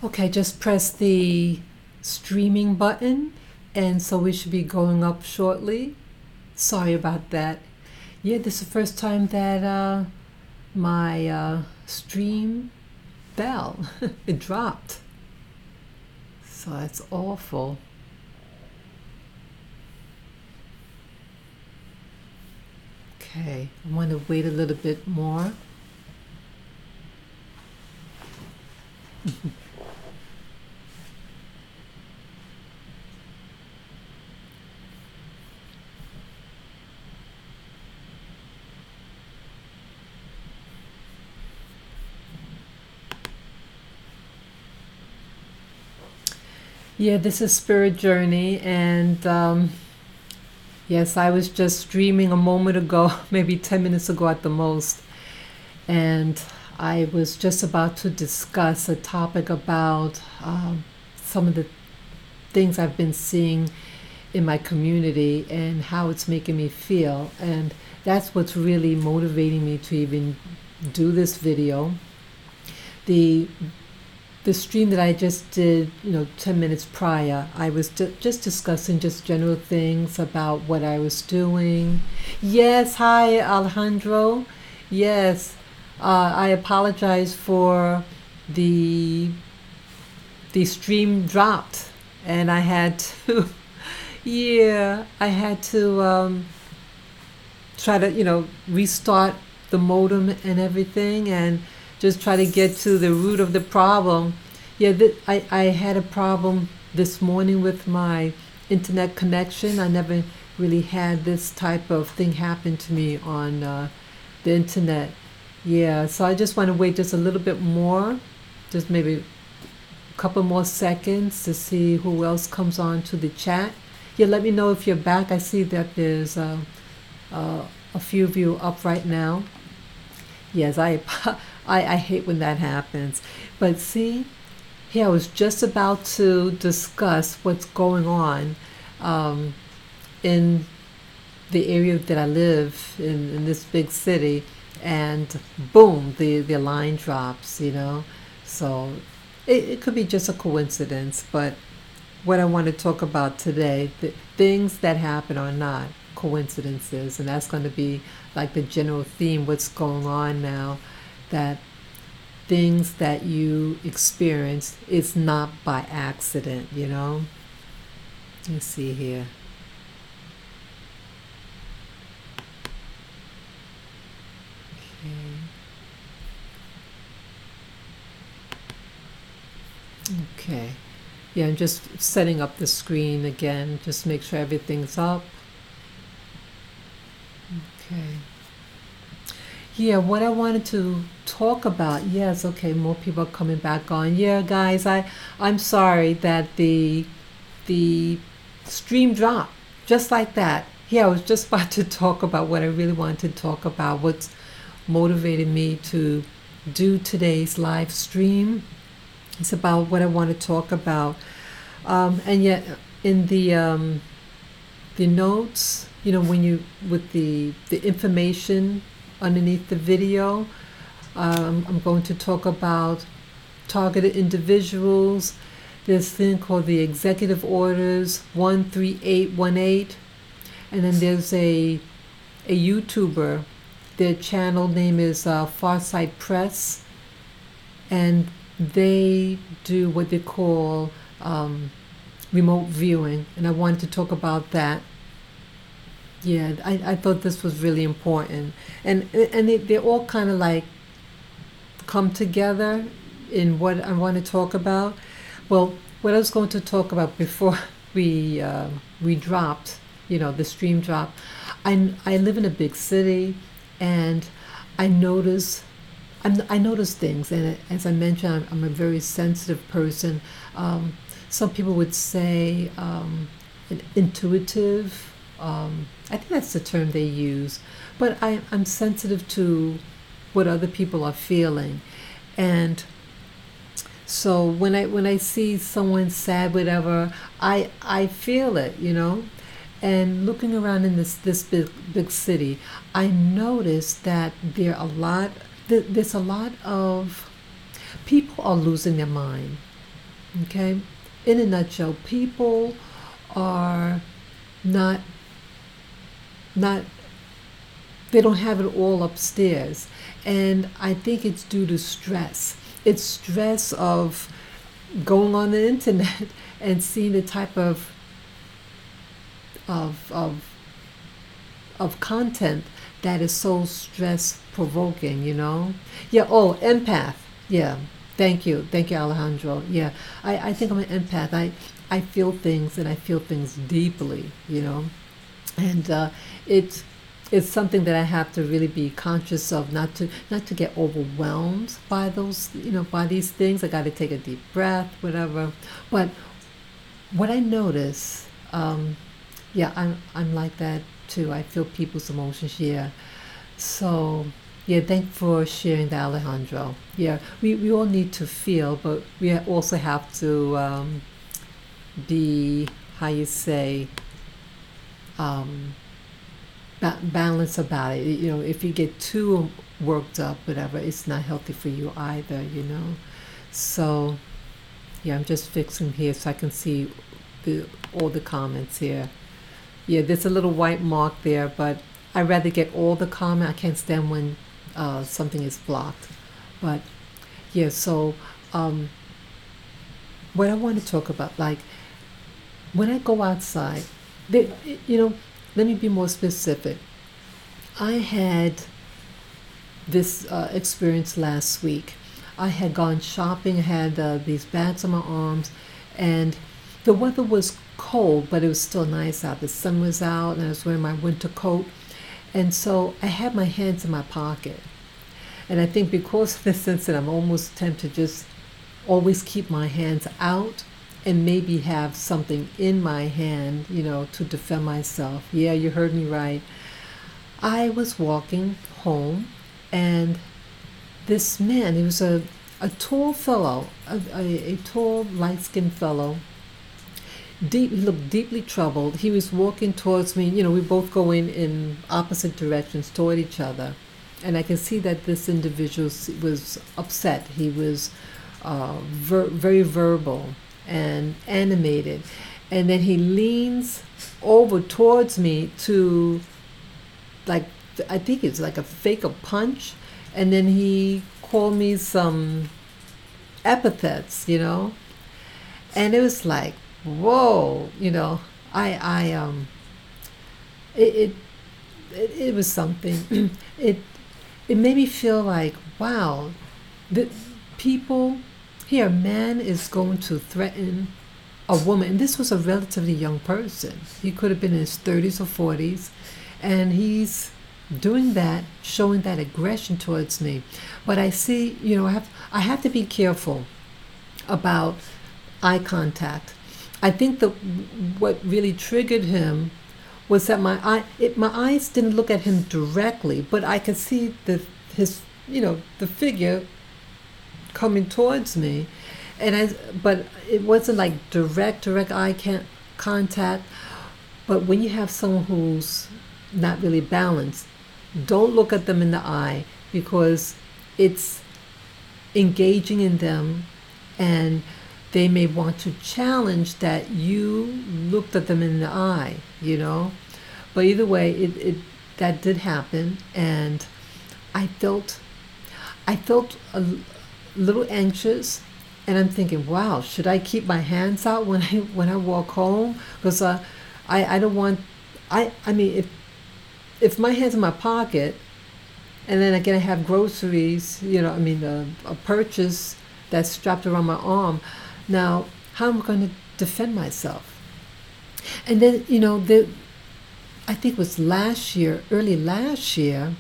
Okay, just press the streaming button, and so we should be going up shortly. Sorry about that. Yeah, this is the first time that my stream fell. It dropped. So that's awful. Okay, I want to wait a little bit more. Yeah, this is Spirit Journey, and yes, I was just streaming a moment ago, maybe 10 minutes ago at the most, and I was just about to discuss a topic about some of the things I've been seeing in my community and how it's making me feel, and that's what's really motivating me to even do this video. The stream that I just did, 10 minutes prior, I was just discussing just general things about what I was doing. Yes, hi, Alejandro. Yes, I apologize for the stream dropped, and I had to, yeah, I had to try to, restart the modem and everything, and just try to get to the root of the problem. Yeah, I had a problem this morning with my internet connection. I never really had this type of thing happen to me on the internet. Yeah, so I just want to wait just a little bit more, just maybe a couple more seconds to see who else comes on to the chat. Yeah, let me know if you're back. I see that there's a few of you up right now. Yes, I hate when that happens. But see, here I was just about to discuss what's going on in the area that I live in this big city, and boom, the line drops, So it could be just a coincidence, but what I want to talk about today, the things that happen are not coincidences, and that's going to be like the general theme, what's going on now, that things that you experience is not by accident, Let's see here. Okay. Yeah, I'm just setting up the screen again, just make sure everything's up. Okay. Yeah, what I wanted to talk about, yes, okay, more people are coming back on. Yeah, guys, I'm sorry that the stream dropped just like that. Yeah, I was just about to talk about what I really wanted to talk about, what's motivated me to do today's live stream. It's about what I want to talk about. And yet in the notes, when you, with the information underneath the video, I'm going to talk about targeted individuals. There's a thing called the Executive Orders 13818, and then there's a YouTuber. Their channel name is Farsightpress, and they do what they call remote viewing, and I wanted to talk about that. Yeah, I thought this was really important, and they all kind of like come together in what I want to talk about. Well, what I was going to talk about before we dropped, the stream dropped. I live in a big city, and I notice things, and as I mentioned, I'm a very sensitive person. Some people would say an intuitive. I think that's the term they use, but I'm sensitive to what other people are feeling, and so when I see someone sad, whatever, I feel it, And looking around in this big city, I noticed that there's a lot of people are losing their mind. Okay? In a nutshell, people are not not they don't have it all upstairs. And I think it's due to stress. It's stress of going on the internet and seeing the type of of of content that is so stress provoking, you know? Yeah, oh, empath. Yeah. Thank you, Alejandro. Yeah. I think I'm an empath. I feel things and I feel things deeply, you know? And it's it's something that I have to really be conscious of, not to get overwhelmed by those, by these things. I got to take a deep breath, whatever. But what I notice, yeah, I'm like that too. I feel people's emotions. Yeah. So yeah, thanks for sharing that, Alejandro. Yeah, we all need to feel, but we also have to be, how you say, um, balance about it. If you get too worked up, whatever, it's not healthy for you either. So yeah, I'm just fixing here so I can see all the comments here. Yeah, there's a little white mark there, but I'd rather get all the comment. I can't stand when something is blocked. But yeah, so um, what I want to talk about, like when I go outside, they, you know, let me be more specific. I had this experience last week. I had gone shopping, had these bags on my arms, and the weather was cold, but it was still nice out. The sun was out, and I was wearing my winter coat. And so I had my hands in my pocket. And I think because of this incident, I'm almost tempted to just always keep my hands out and maybe have something in my hand, to defend myself. Yeah, you heard me right. I was walking home, and this man, he was a tall fellow, a tall, light-skinned fellow. He looked deeply troubled. He was walking towards me. We both go in opposite directions toward each other. And I can see that this individual was upset. He was very verbal and animated. And then he leans over towards me to, like, I think it's like a fake a punch. And then he called me some epithets. And it was like, whoa, I it it was something. It made me feel like, wow, the people here, a man is going to threaten a woman, and this was a relatively young person. He could have been in his 30s or 40s, and he's doing that, showing that aggression towards me. But I see, I have to be careful about eye contact. I think that what really triggered him was that my eyes didn't look at him directly, but I could see the figure coming towards me, but it wasn't like direct contact. But when you have someone who's not really balanced, don't look at them in the eye, because it's engaging in them, and they may want to challenge that you looked at them in the eye. But either way, it that did happen, and I felt a little anxious, and I'm thinking, wow, should I keep my hands out when I walk home? Because I don't want, I mean, if my hands in my pocket, and then again I have groceries, a purchase that's strapped around my arm. Now, how am I going to defend myself? And then, I think it was early last year,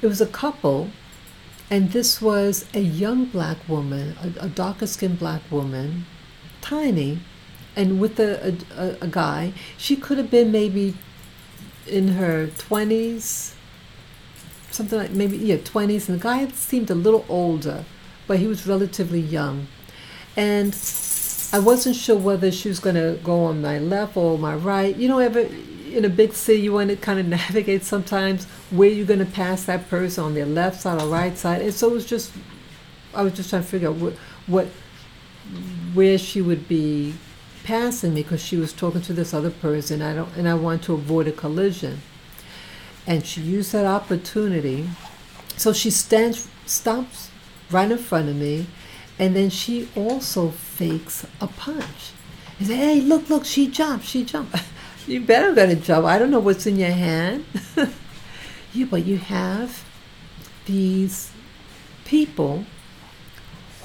it was a couple, and this was a young black woman, a darker skinned black woman, tiny, and with a guy. She could have been maybe in her 20s, something like, maybe, yeah, 20s, and the guy seemed a little older, but he was relatively young. And I wasn't sure whether she was going to go on my left or my right. Ever in a big city, you want to kind of navigate sometimes where you're going to pass that person, on their left side or right side. And so I was just trying to figure out where she would be passing me because she was talking to this other person. I want to avoid a collision. And she used that opportunity. So she stops right in front of me, and then she also fakes a punch. And say, "Hey, look, she jumped. You better gonna jump. I don't know what's in your hand." Yeah, but you have these people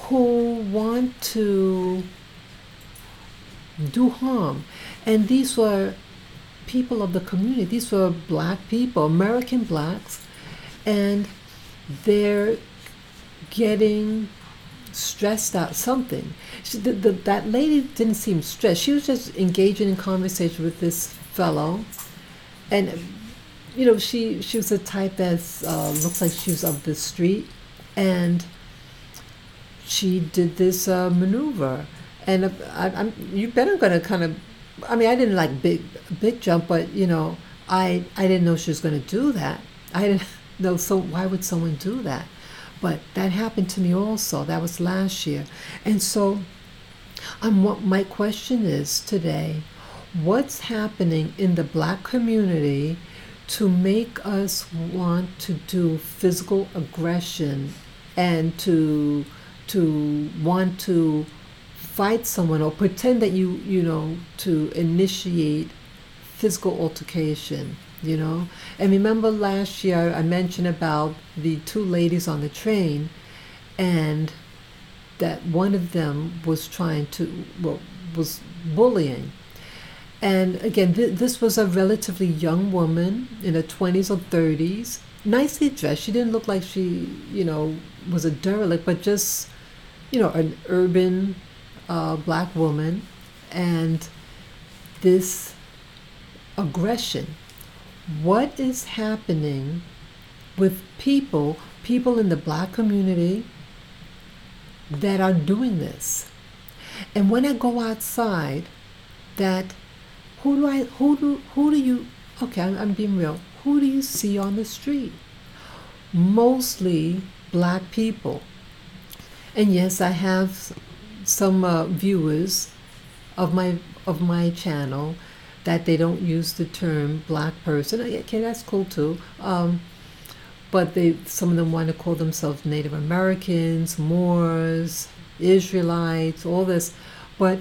who want to do harm. And these were people of the community. These were black people, American blacks, and they're getting stressed out. Something. That lady didn't seem stressed. She was just engaging in conversation with this fellow, and she was the type that looks like she was of the street, and she did this maneuver, and you better gonna kind of. I mean, I didn't like big jump, but I didn't know she was gonna do that. I didn't know. So why would someone do that? But that happened to me also. That was last year, and so what my question is today: what's happening in the black community to make us want to do physical aggression and to want to fight someone or pretend that to initiate physical altercation, And remember last year I mentioned about the two ladies on the train, and that one of them was was bullying. And again, this was a relatively young woman in her 20s or 30s, nicely dressed. She didn't look like she, was a derelict, but just, an urban black woman. And this aggression. What is happening with people in the black community that are doing this? And when I go outside, I'm being real. Who do you see on the street? Mostly black people. And yes, I have some viewers of my channel that they don't use the term black person. Okay, that's cool too. But some of them want to call themselves Native Americans, Moors, Israelites, all this. But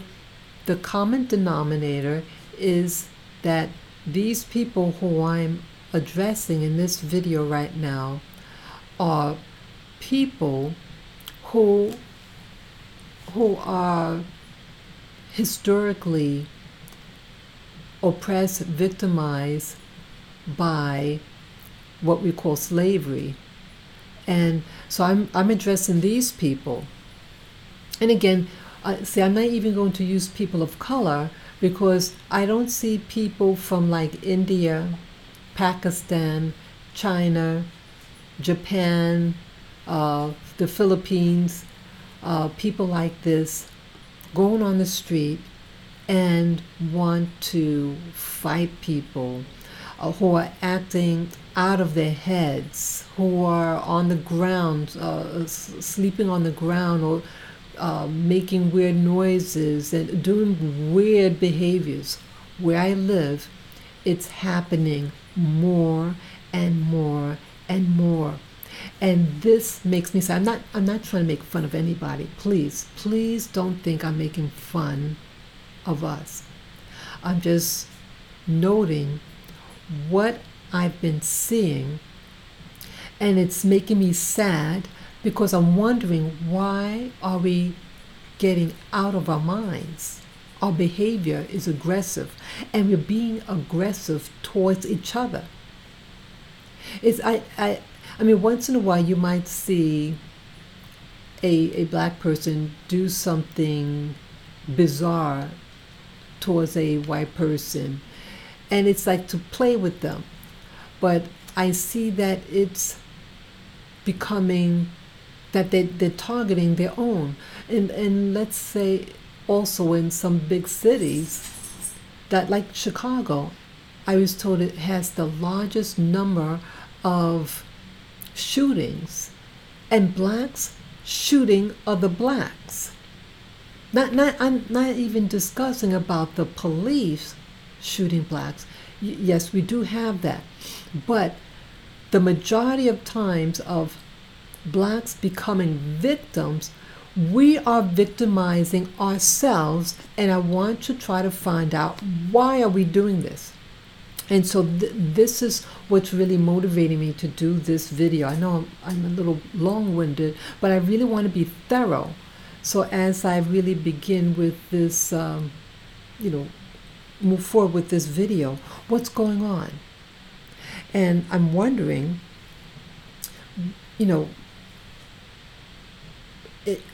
the common denominator is that these people who I'm addressing in this video right now are people who are historically oppressed, victimized by what we call slavery. And so I'm addressing these people. And again, I'm not even going to use people of color, because I don't see people from like India, Pakistan, China, Japan, the Philippines, people like this going on the street and want to fight people who are acting out of their heads, who are on the ground, sleeping on the ground, or making weird noises and doing weird behaviors. Where I live, it's happening more and more and more. And this makes me say, I'm not trying to make fun of anybody. Please don't think I'm making fun of us. I'm just noting what I've been seeing, and it's making me sad, because I'm wondering, why are we getting out of our minds? Our behavior is aggressive, and we're being aggressive towards each other. I mean, once in a while you might see a black person do something bizarre towards a white person, and it's like to play with them. But I see that it's becoming that they're targeting their own. And let's say also in some big cities, that like Chicago, I was told it has the largest number of shootings, and blacks shooting other blacks. I'm not even discussing about the police shooting blacks. Yes, we do have that, but the majority of times of blacks becoming victims, we are victimizing ourselves, and I want to try to find out why are we doing this. And so this is what's really motivating me to do this video. I know I'm a little long-winded, but I really want to be thorough. So as I really begin with this, move forward with this video, what's going on? And I'm wondering,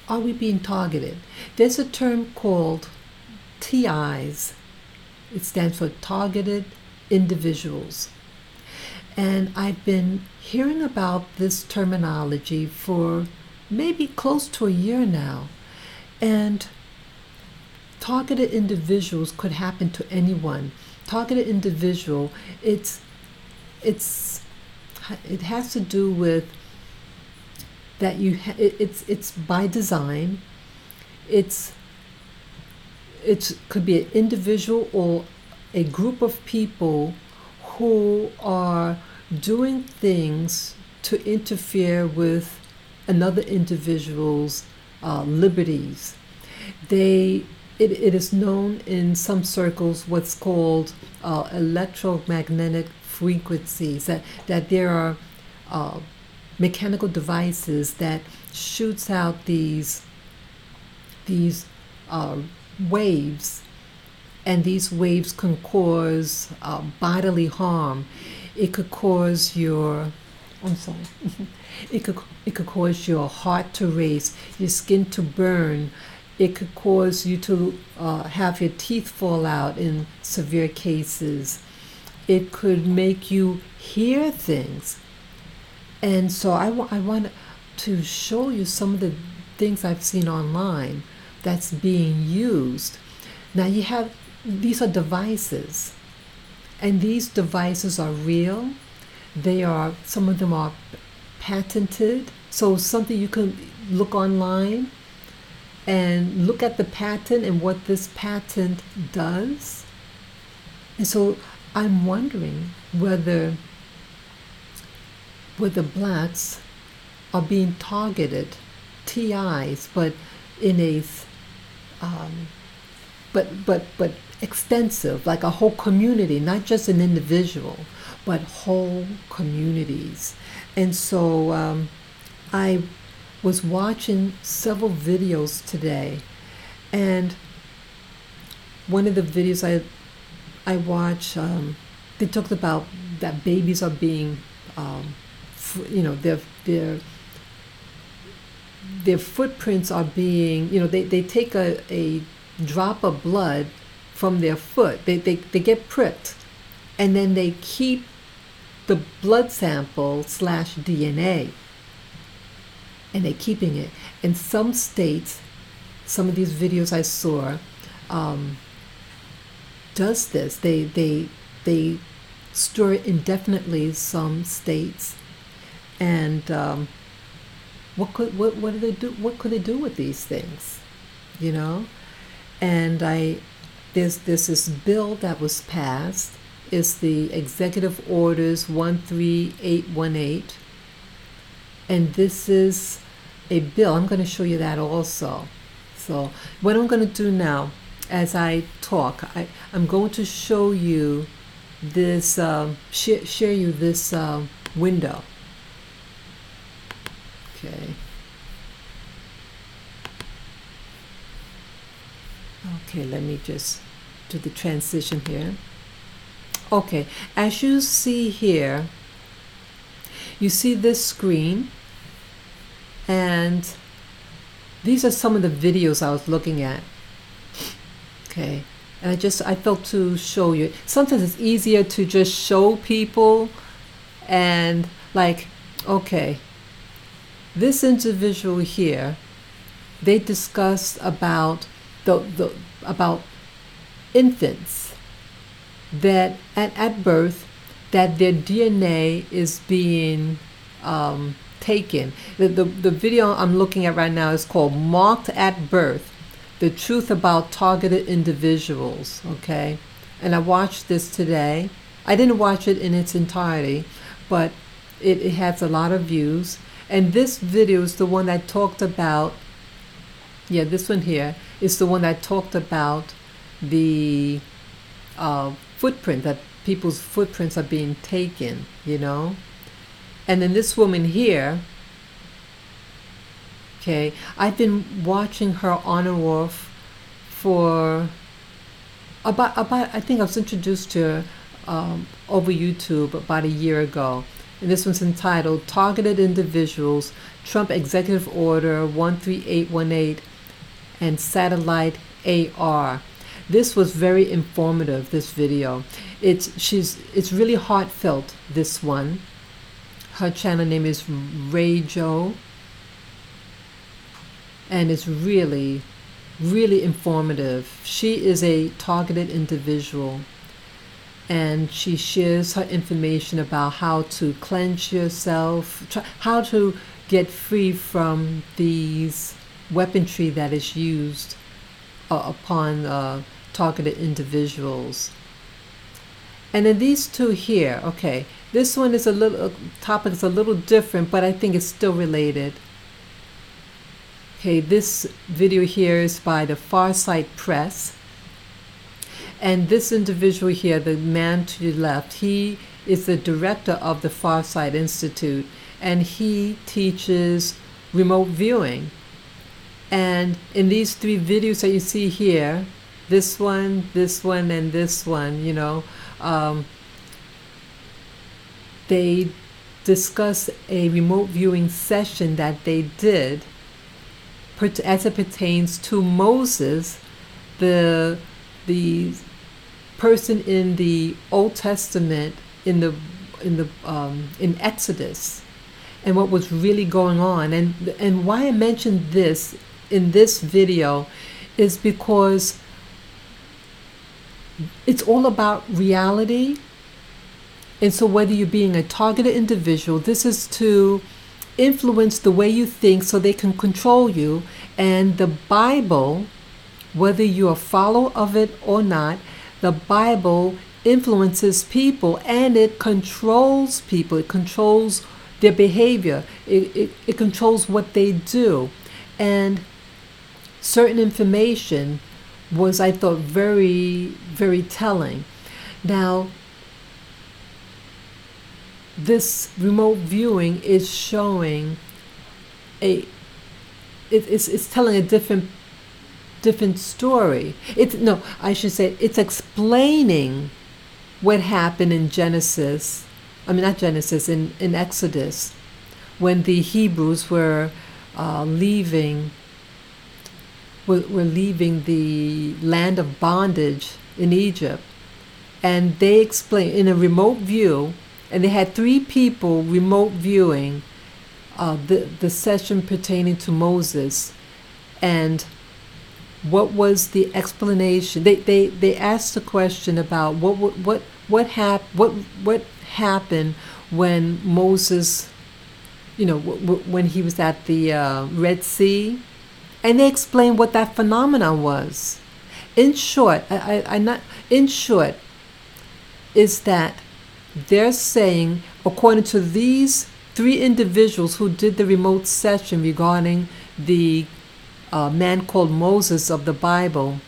are we being targeted? There's a term called TIs. It stands for targeted individuals. And I've been hearing about this terminology for maybe close to a year now. And targeted individuals could happen to anyone. Targeted individual, it has to do with that it's by design. It could be an individual or a group of people who are doing things to interfere with another individual's liberties. It is known in some circles what's called electromagnetic frequencies, that there are mechanical devices that shoots out these waves, and these waves can cause bodily harm. It could cause it could cause your heart to race, your skin to burn. It could cause you to have your teeth fall out in severe cases. It could make you hear things. And so I want to show you some of the things I've seen online that's being used. Now these are devices, and these devices are real. Some of them are patented. So something you can look online and look at the patent and what this patent does. And so I'm wondering whether blacks are being targeted, TIs, but in a but extensive, like a whole community, not just an individual, but whole communities. And so I was watching several videos today, and one of the videos I watched, they talked about that babies are being their footprints are being, they take a drop of blood from their foot. They get pricked, and then they keep the blood sample / DNA, and they're keeping it. In some states, some of these videos I saw does this. They store it indefinitely. Some states, and what do they do? What could they do with these things? And there's this bill that was passed. It's the Executive Orders 13818, and this is a bill. I'm going to show you that also. So what I'm going to do now, as I talk, I'm going to show you this, share you this window. Okay. Okay, let me just do the transition here. Okay, as you see here, you see this screen, and these are some of the videos I was looking at. Okay, and I felt to show you. Sometimes it's easier to just show people, and like, okay, this individual here, they discussed about about infants that at birth, that their DNA is being taken. The video I'm looking at right now is called Marked at Birth. the truth about targeted individuals, okay? And I watched this today. I didn't watch it in its entirety, but it has a lot of views. And this video is the one that talked about, yeah, this one here is the one that talked about the footprint, that people's footprints are being taken, you know? And then this woman here, okay, I've been watching her on and off for about I think I was introduced to her over YouTube about a year ago. And this one's entitled Targeted Individuals, Trump Executive Order 13818 and Satellite AR. This was very informative, this video. It's really heartfelt, this one. Her channel name is Ray Joe. And it's really, really informative. She is a targeted individual. And she shares her information about how to cleanse yourself, how to get free from these weaponry that is used upon targeted individuals. And then these two here, okay, this one is topic is a little different, but I think it's still related. Okay, this video here is by the Farsightpress. And this individual here, the man to the left, he is the director of the Farsight Institute, and he teaches remote viewing. And in these three videos that you see here, this one, and this one, you know, they discuss a remote viewing session that they did as it pertains to Moses, the person in the Old Testament in Exodus, and what was really going on. And why I mentioned this in this video is because it's all about reality. And so whether you're being a targeted individual, this is to influence the way you think so they can control you. And the Bible, whether you're a follower of it or not, the Bible influences people and it controls people. It controls their behavior. It controls what they do. And certain information was, I thought, very, very telling. Now, this remote viewing is showing it's telling a different story. It's explaining what happened in Genesis. I mean, not Genesis, in Exodus, when the Hebrews were leaving the land of bondage in Egypt. And they explain in a remote view, and they had 3 people remote viewing the session pertaining to Moses. And what was the explanation? They asked the question about what happened when Moses, you know, when he was at the Red Sea, and they explained what that phenomenon was. In short, is that they're saying, according to these 3 individuals who did the remote session regarding the man called Moses of the Bible,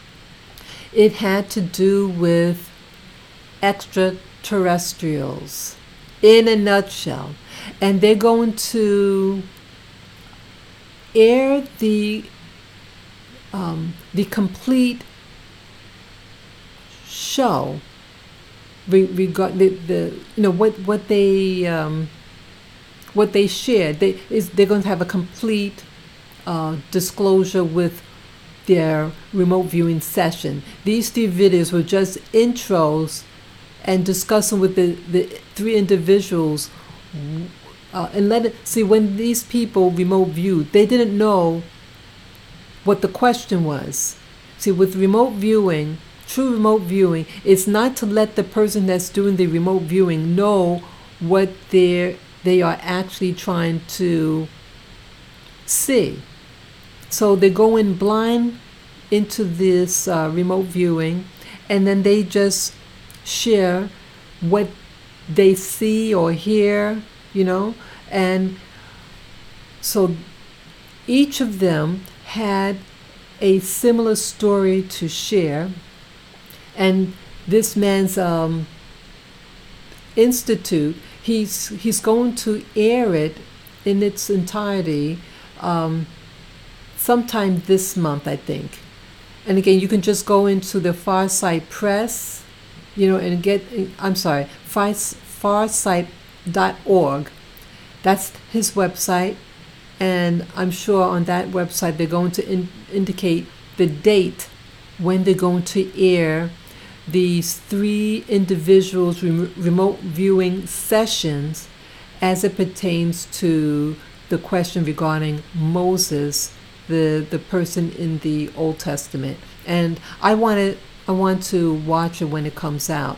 it had to do with extraterrestrials, in a nutshell. And they're going to air the complete show regard what they shared. They're going to have a complete disclosure with their remote viewing session. These 3 videos were just intros and discussing with the 3 individuals, and when these people remote viewed, they didn't know what the question was. See, with remote viewing, true remote viewing, it's not to let the person that's doing the remote viewing know what they are actually trying to see. So they go in blind into this remote viewing, and then they just share what they see or hear, and so each of them had a similar story to share, and this man's institute, he's going to air it in its entirety sometime this month, I think. And again, you can just go into the Farsightpress, and get, Farsight.org. That's his website. And I'm sure on that website they're going to indicate the date when they're going to air these 3 individuals' remote viewing sessions as it pertains to the question regarding Moses, the person in the Old Testament. And I want to watch it when it comes out.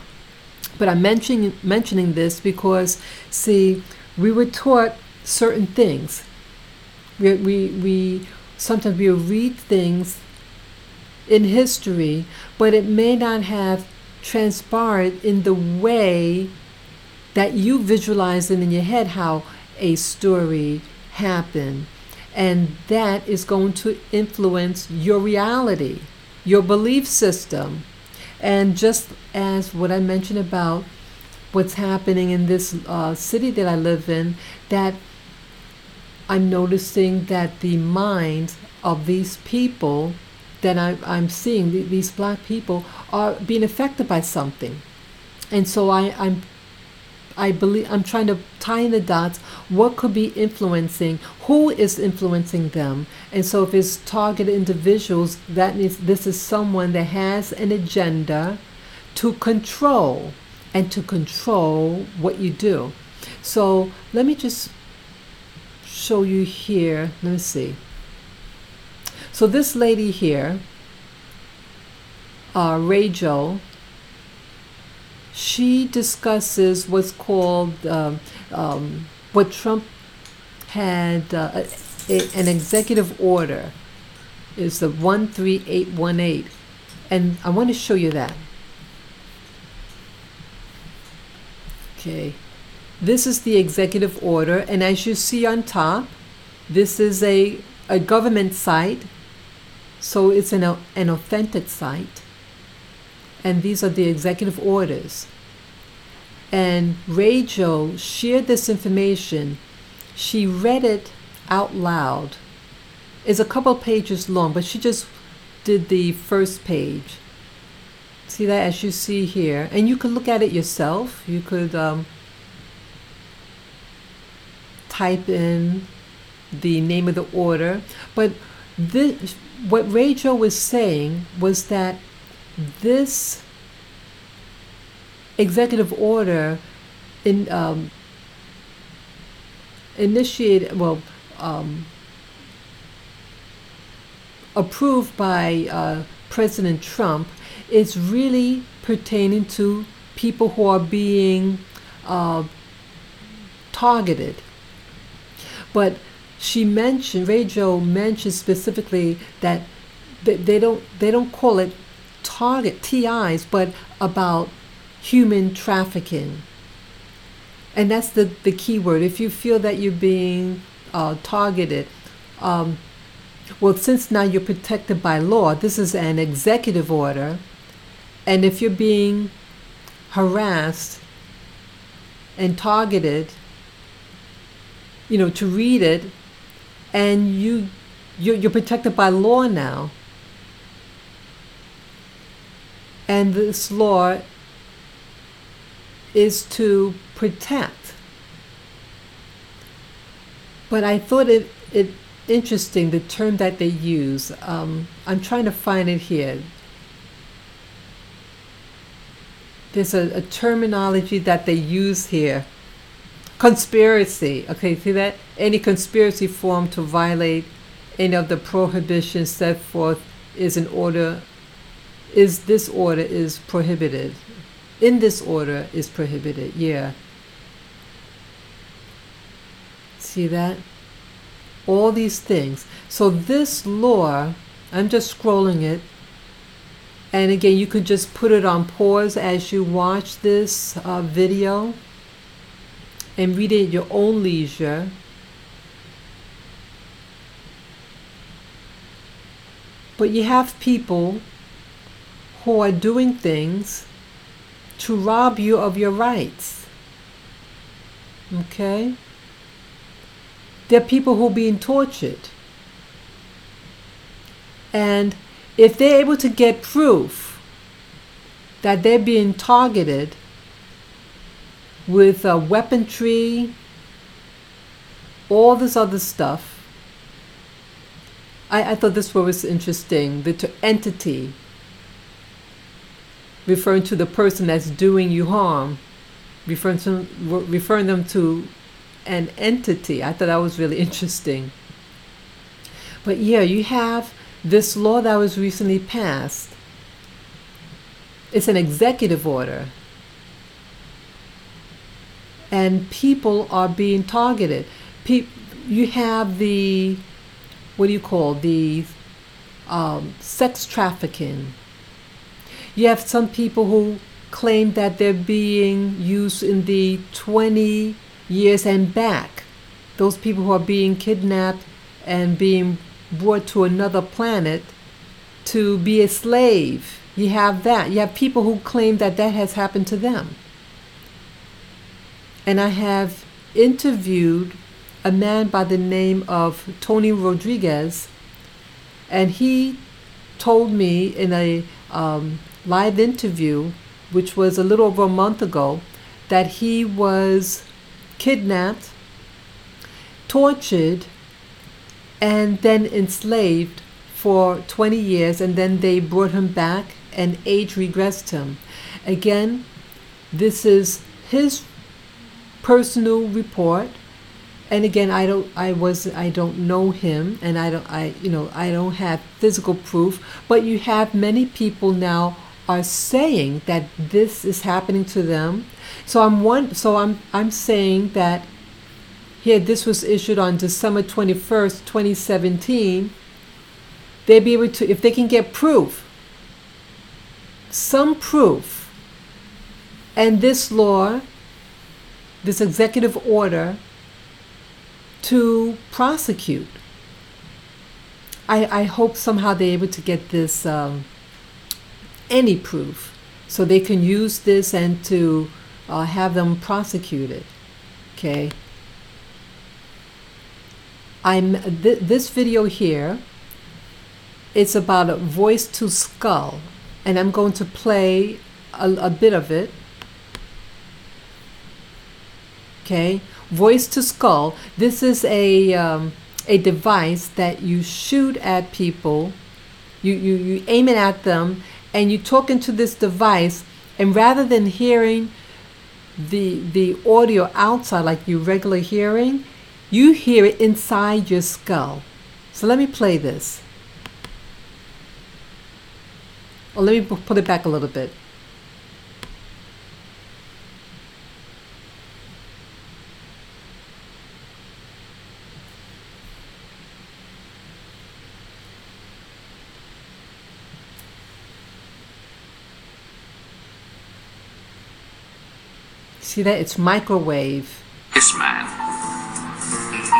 But I'm mentioning this because, see, we were taught certain things. We sometimes we read things in history, but it may not have transpired in the way that you visualize it in your head how a story happened. And that is going to influence your reality, your belief system. And just as what I mentioned about what's happening in this city that I live in, that I'm noticing that the minds of these people that I'm seeing, these black people, are being affected by something. And so I believe I'm trying to tie in the dots. What could be influencing? Who is influencing them? And so if it's targeted individuals, that means this is someone that has an agenda to control what you do. So let me just show you here. Let me see. So this lady here, Rachel, she discusses what's called what Trump had an executive order. It's the 13818, and I want to show you that. Okay, this is the executive order, and as you see on top, this is a government site, so it's an authentic site. And these are the executive orders. And Rachel shared this information. She read it out loud. It's a couple pages long, but she just did the first page. See that, as you see here? And you could look at it yourself. You could type in the name of the order. But what Rachel was saying was that this executive order approved by President Trump is really pertaining to people who are being targeted. But Rachel mentioned specifically that they don't call it target TIs, but about human trafficking. And that's the key word. If you feel that you're being targeted, well, since now you're protected by law, this is an executive order, and if you're being harassed and targeted, to read it, and you're protected by law now. And this law is to protect. But I thought it interesting, the term that they use. I'm trying to find it here. There's a terminology that they use here. Conspiracy. Okay, see that? Any conspiracy formed to violate any of the prohibitions set forth this order is prohibited. In this order is prohibited. Yeah. See that? All these things. So this law I'm just scrolling it. And again, you could just put it on pause as you watch this video and read it at your own leisure. But you have people who are doing things to rob you of your rights. Okay? There are people who are being tortured. And if they're able to get proof that they're being targeted with weaponry, all this other stuff, I thought this was interesting. The entity, referring to the person that's doing you harm, referring them to an entity. I thought that was really interesting. But yeah, you have this law that was recently passed. It's an executive order. And people are being targeted. You have the, what do you call, the sex trafficking. You have some people who claim that they're being used in the 20 years and back. Those people who are being kidnapped and being brought to another planet to be a slave. You have that. You have people who claim that that has happened to them. And I have interviewed a man by the name of Tony Rodriguez, and he told me in a live interview, which was a little over a month ago, that he was kidnapped, tortured, and then enslaved for 20 years, and then they brought him back and age regressed him. Again, this is his personal report, and again, I don't know him, and I don't have physical proof, but you have many people now are saying that this is happening to them. So I'm saying that here, this was issued on December 21st, 2017. They'd be able to, if they can get proof, some proof, and this law, this executive order, to prosecute. I hope somehow they're able to get this, any proof, so they can use this and to have them prosecuted. Okay. This video here, it's about a voice to skull, and I'm going to play a bit of it. Okay, voice to skull. This is a device that you shoot at people. You aim it at them, and you talk into this device, and rather than hearing the audio outside like you regularly hearing, you hear it inside your skull. So let me play this. Or let me put it back a little bit. See that? It's microwave. This man,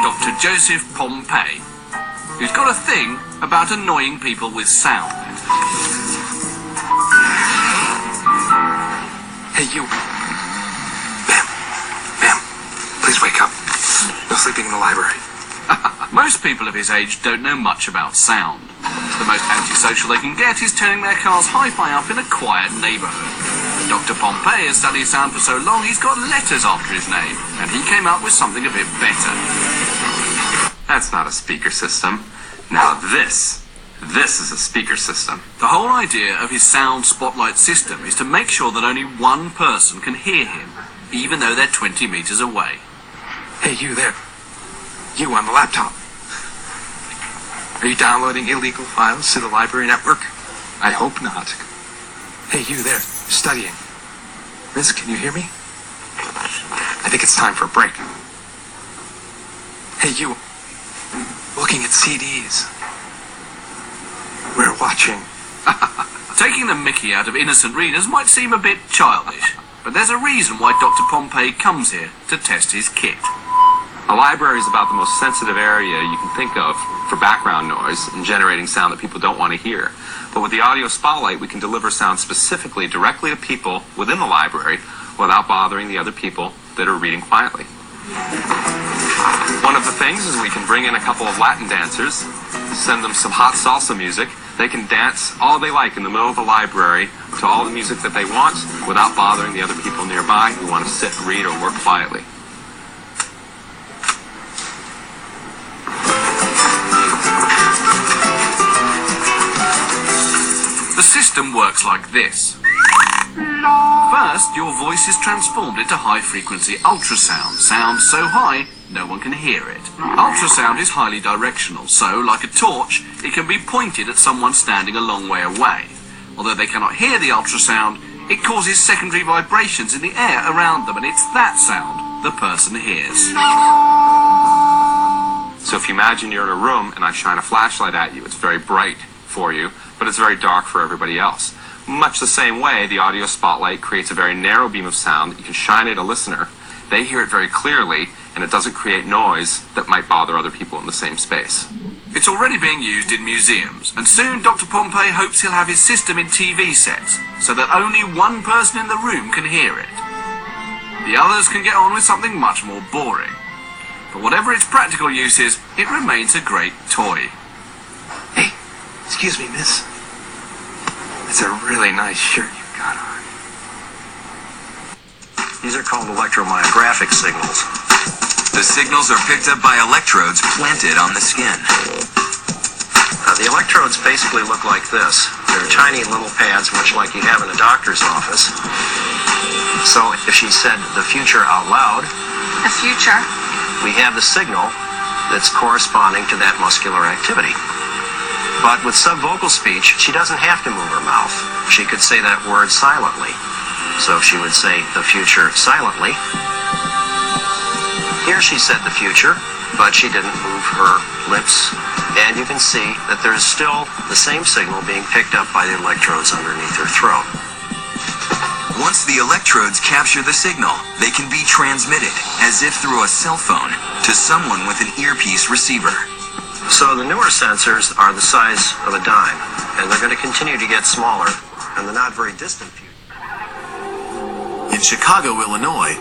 Dr. Joseph Pompey, who's got a thing about annoying people with sound. Hey, you. Bam. Bam. Please wake up. No sleeping in the library. Most people of his age don't know much about sound. The most antisocial they can get is turning their car's hi-fi up in a quiet neighbourhood. Dr. Pompey has studied sound for so long he's got letters after his name, and he came up with something a bit better. That's not a speaker system. Now this is a speaker system. The whole idea of his sound spotlight system is to make sure that only one person can hear him, even though they're 20 meters away. Hey, you there. You on the laptop. Are you downloading illegal files to the library network? I hope not. Hey, you there, studying. Riz, can you hear me? I think it's time for a break. Hey, you, looking at CDs. watching. Taking the mickey out of innocent readers might seem a bit childish, but there's a reason why Dr. Pompey comes here to test his kit. A library is about the most sensitive area you can think of for background noise and generating sound that people don't want to hear. But with the audio spotlight, we can deliver sound specifically directly to people within the library without bothering the other people that are reading quietly. One of the things is we can bring in a couple of Latin dancers, send them some hot salsa music. They can dance all they like in the middle of the library to all the music that they want without bothering the other people nearby who want to sit, read, or work quietly. The system works like this. First, your voice is transformed into high-frequency ultrasound, sound so high no one can hear it. Ultrasound is highly directional, so, like a torch, it can be pointed at someone standing a long way away. Although they cannot hear the ultrasound, it causes secondary vibrations in the air around them, and it's that sound the person hears. So if you imagine you're in a room and I shine a flashlight at you, it's very bright for you, but it's very dark for everybody else. Much the same way, the audio spotlight creates a very narrow beam of sound that you can shine at a listener. They hear it very clearly, and it doesn't create noise that might bother other people in the same space. It's already being used in museums, and soon Dr. Pompey hopes he'll have his system in TV sets, so that only one person in the room can hear it. The others can get on with something much more boring. But whatever its practical use is, it remains a great toy. Hey, excuse me, miss. It's a really nice shirt you've got on. These are called electromyographic signals. The signals are picked up by electrodes planted on the skin. The electrodes basically look like this. They're tiny little pads, much like you have in a doctor's office. So if she said the future out loud, The future. we have the signal that's corresponding to that muscular activity. But with subvocal speech, she doesn't have to move her mouth. She could say that word silently. So she would say the future silently. Here she said the future, but she didn't move her lips. And you can see that there's still the same signal being picked up by the electrodes underneath her throat. Once the electrodes capture the signal, they can be transmitted, as if through a cell phone, to someone with an earpiece receiver. So the newer sensors are the size of a dime, and they're going to continue to get smaller in the not very distant future. In Chicago, Illinois,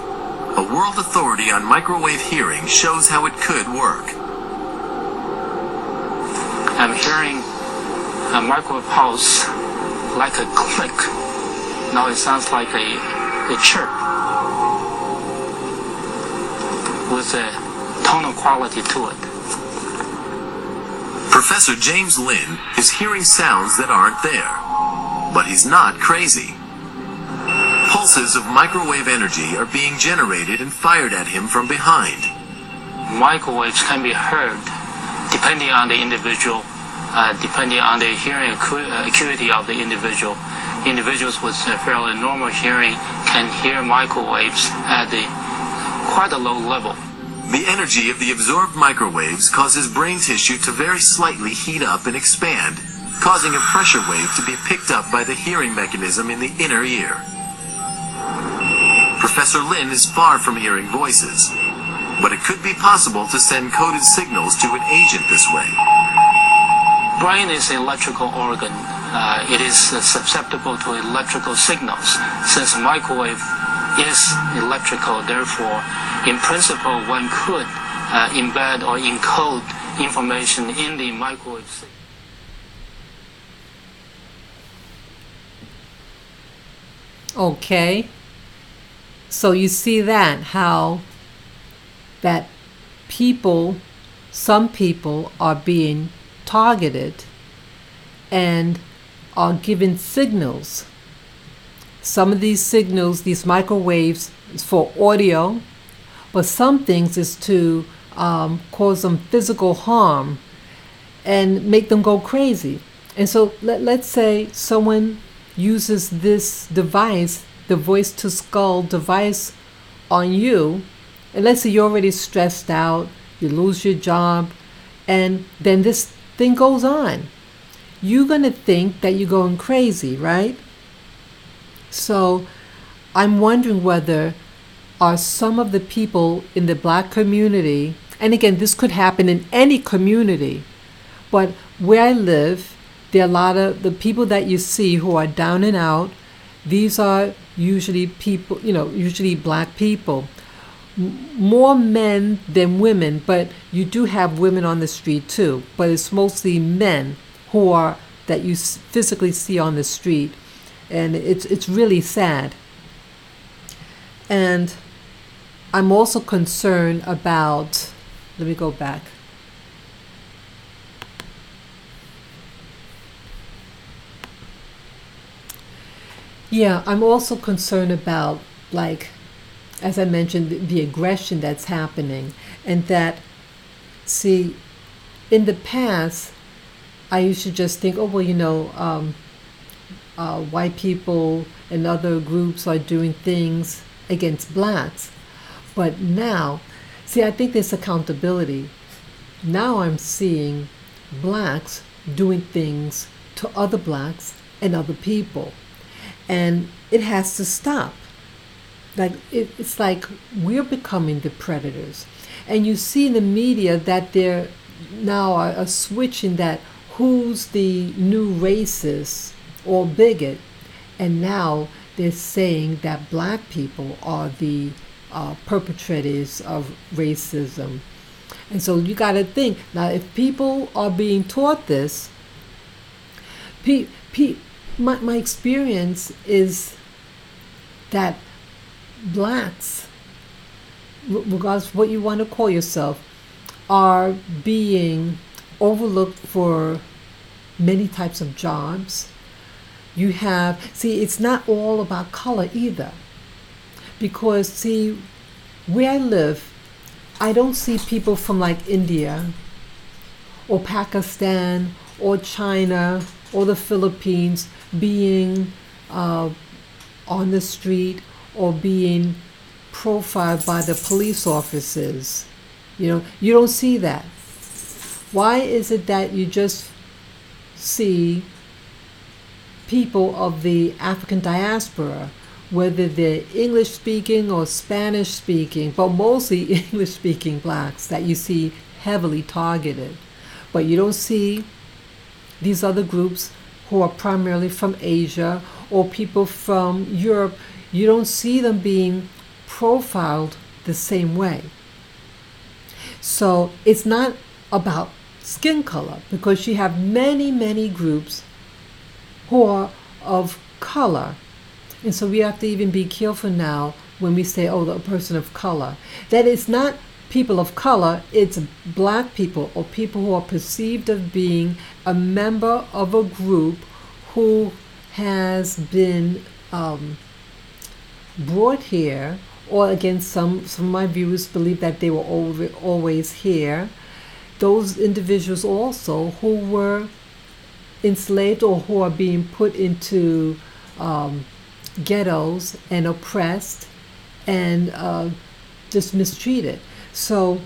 a world authority on microwave hearing shows how it could work. I'm hearing a microwave pulse like a click. Now it sounds like a chirp with a tonal quality to it. Professor James Lynn is hearing sounds that aren't there, but he's not crazy. Pulses of microwave energy are being generated and fired at him from behind. Microwaves can be heard depending on the individual, depending on the hearing acuity of the individual. Individuals with fairly normal hearing can hear microwaves at quite a low level. The energy of the absorbed microwaves causes brain tissue to very slightly heat up and expand, causing a pressure wave to be picked up by the hearing mechanism in the inner ear. Professor Lin is far from hearing voices, but it could be possible to send coded signals to an agent this way. Brain is an electrical organ. It is susceptible to electrical signals. Since microwave is electrical, therefore, in principle, one could embed or encode information in the microwave signal. Okay. So you see that, how that some people are being targeted and are given signals. Some of these signals, these microwaves, is for audio, but some things is to cause them physical harm and make them go crazy. And so let's say someone uses this device, the voice to skull device, on you, and let's say you're already stressed out, you lose your job, and then this thing goes on. you're going to think that you're going crazy, right? So I'm wondering whether are some of the people in the black community, and again, this could happen in any community, but where I live, there are a lot of the people that you see who are down and out. These are usually people, usually black people. More men than women, but you do have women on the street too. But it's mostly men who are that you physically see on the street, and it's really sad. And I'm also concerned about. Let me go back. Yeah, I'm also concerned about, like, as I mentioned, the aggression that's happening. And that, see, in the past, I used to just think, oh, well, white people and other groups are doing things against blacks. But now, see, I think there's accountability. Now I'm seeing blacks doing things to other blacks and other people. And it has to stop. Like it's like we're becoming the predators. And you see in the media that they're now are switching that who's the new racist or bigot. And now they're saying that black people are the perpetrators of racism. And so you got to think, now if people are being taught this, my experience is that blacks, regardless of what you want to call yourself, are being overlooked for many types of jobs. You have, see, it's not all about color either. Because, see, where I live, I don't see people from like India or Pakistan or China or the Philippines being on the street or being profiled by the police officers. You don't see that. Why is it that you just see people of the African diaspora, whether they're English speaking or Spanish speaking, but mostly English speaking blacks that you see heavily targeted? But you don't see these other groups who are primarily from Asia or people from Europe. You don't see them being profiled the same way. So it's not about skin color, because you have many, many groups who are of color. And so we have to even be careful now when we say, oh, the person of color. That it's not people of color, it's black people or people who are perceived of being a member of a group who has been brought here, or again, some of my viewers believe that they were always here. Those individuals also who were enslaved or who are being put into ghettos and oppressed and just mistreated. So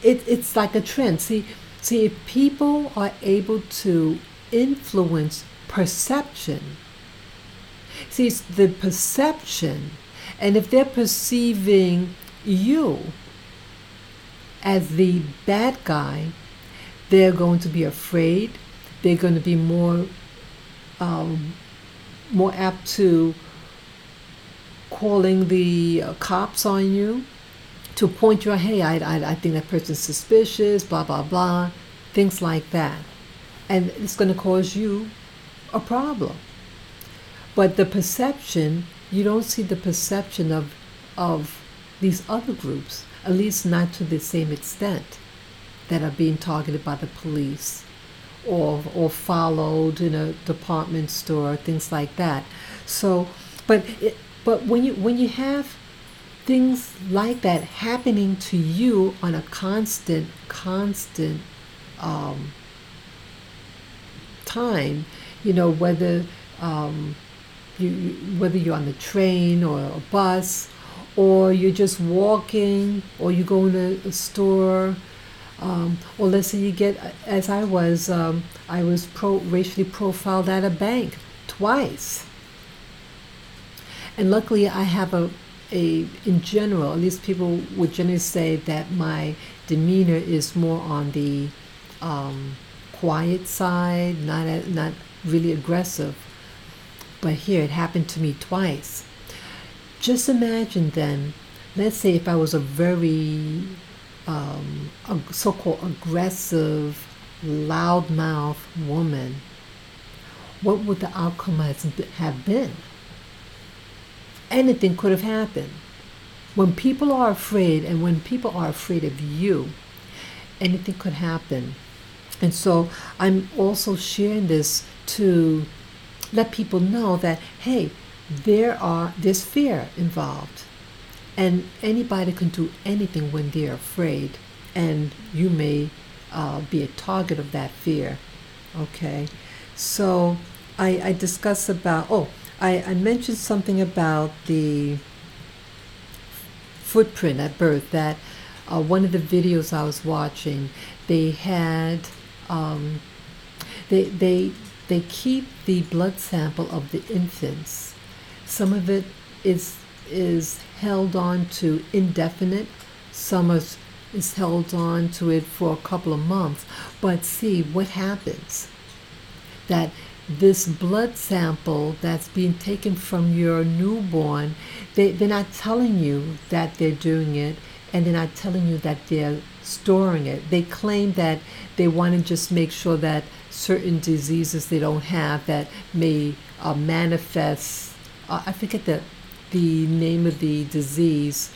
it's like a trend. See, if people are able to influence perception, see, it's the perception, and if they're perceiving you as the bad guy, they're going to be afraid. They're going to be more apt to calling the cops on you, to point you out, hey, I think that person's suspicious, blah, blah, blah, things like that. And it's going to cause you a problem. But the perception, you don't see the perception of these other groups, at least not to the same extent, that are being targeted by the police or followed in a department store, things like that. So, but when you have things like that happening to you on a constant time, whether whether you're on the train or a bus, or you're just walking, or you go in a store, Or let's say you get, as I was racially profiled at a bank twice. And luckily I have in general, at least people would generally say that my demeanor is more on the quiet side, not really aggressive. But here it happened to me twice. Just imagine then, let's say if I was a very so-called aggressive, loudmouth woman, what would the outcome have been? Anything could have happened. When people are afraid, and when people are afraid of you, anything could happen. And so I'm also sharing this to let people know that, hey, there's fear involved. And anybody can do anything when they're afraid. And you may be a target of that fear. Okay? So I discussed about, I mentioned something about the footprint at birth, that one of the videos I was watching, they had, they keep the blood sample of the infants. Some of it is held on to indefinite, some is held on to it for a couple of months. But see what happens, that this blood sample that's being taken from your newborn, they're not telling you that they're doing it, and they're not telling you that they're storing it. They claim that they want to just make sure that certain diseases they don't have that may manifest. I forget the name of the disease,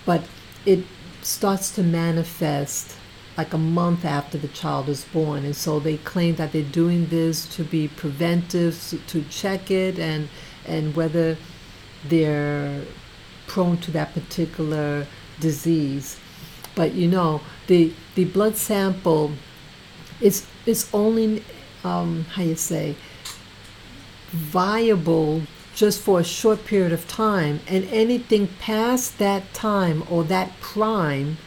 but it starts to manifest like a month after the child is born. And so they claim that they're doing this to be preventive, to check it, and whether they're prone to that particular disease. But the blood sample is only viable just for a short period of time, and anything past that time or that prime,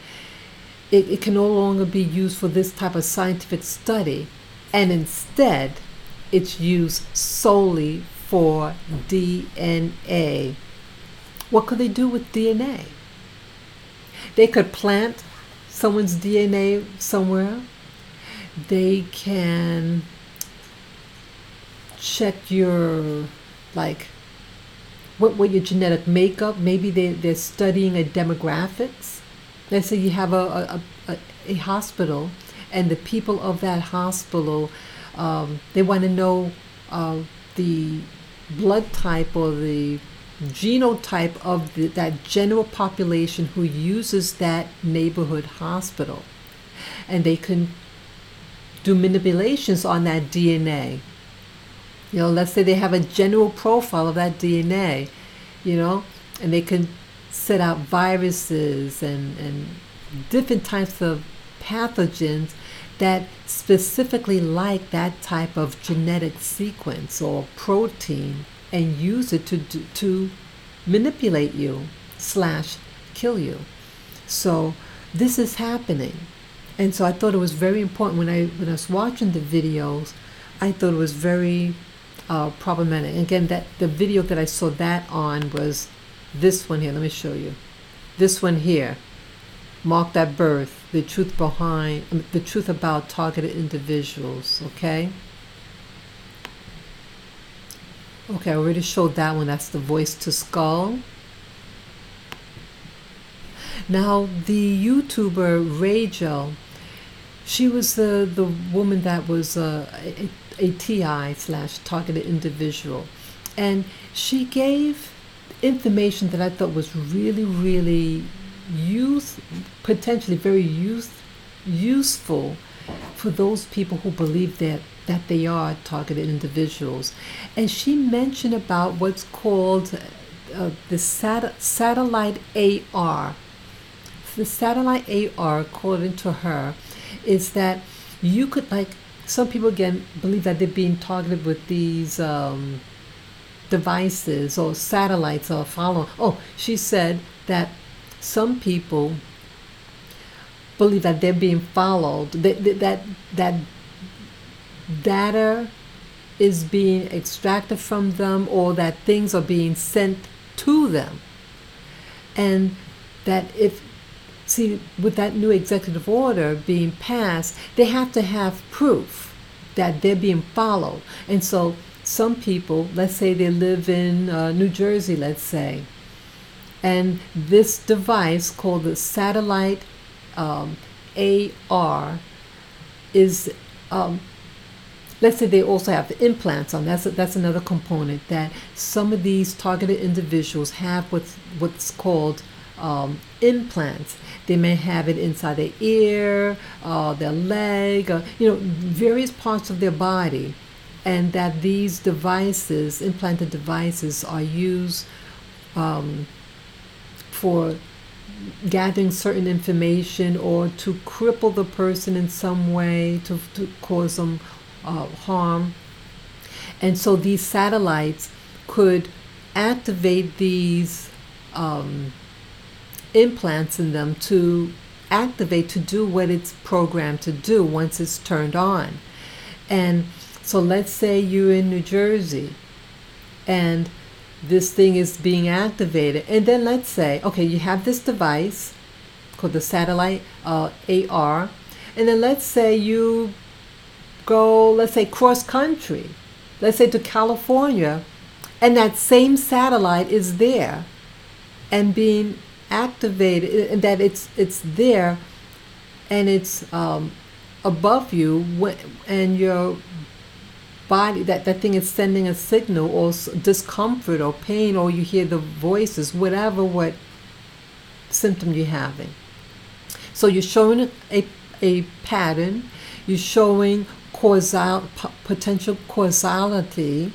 it can no longer be used for this type of scientific study, and instead it's used solely for DNA. What could they do with DNA? They could plant someone's DNA somewhere. They can check your, what your genetic makeup. Maybe they're studying a demographics. Let's say you have a hospital, and the people of that hospital, they want to know the blood type or the genotype of that general population who uses that neighborhood hospital. And they can do manipulations on that DNA. Let's say they have a general profile of that DNA, and they can set out viruses and different types of pathogens that specifically like that type of genetic sequence or protein, and use it to manipulate you / kill you. So this is happening. And so I thought it was very important when I was watching the videos. I thought it was very problematic. Again, that the video that I saw that on was this one here. Let me show you. This one here, marked at birth, the truth about targeted individuals. Okay, I already showed that one. That's the voice to skull. Now the YouTuber Rachel, she was the woman that was a TI / targeted individual, and she gave information that I thought was really, really potentially very useful for those people who believe that they are targeted individuals. And she mentioned about what's called the satellite AR. The satellite AR, according to her, is that you could, some people again believe that they're being targeted with these devices or satellites or following. She said that some people believe that they're being followed, that data is being extracted from them, or that things are being sent to them. And that with that new executive order being passed, they have to have proof that they're being followed. And so some people, let's say they live in New Jersey, let's say, and this device called the satellite AR is, let's say they also have the implants on. That's another component, that some of these targeted individuals have what's called implants. They may have it inside their ear, their leg, various parts of their body, and that these devices, implanted devices, are used for gathering certain information, or to cripple the person in some way, to cause them harm. And so these satellites could activate these implants in them to do what it's programmed to do once it's turned on. And so let's say you're in New Jersey and this thing is being activated, and then let's say, okay, you have this device called the satellite AR, and then let's say you go, let's say, cross country, let's say to California, and that same satellite is there and being activated, and that it's there, and it's above you, and your body, that thing is sending a signal, or discomfort or pain, or you hear the voices, what symptom you're having. So you're showing a pattern, you're showing potential causality,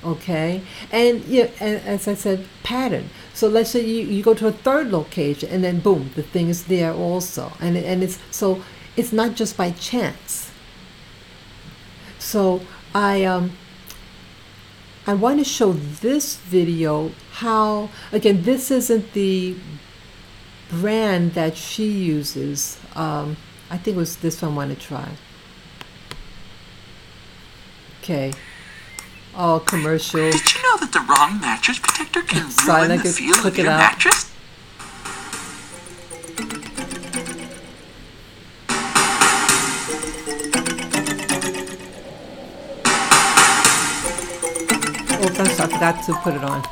okay, and as I said, pattern. So let's say you go to a third location, and then boom, the thing is there also, and it's not just by chance. So I want to show this video how, again, this isn't the brand that she uses. I think it was this one I want to try. Okay. Oh, commercial. Did you know that the wrong mattress protector can Sorry, ruin the feel of your mattress? Oh, I forgot to put it on.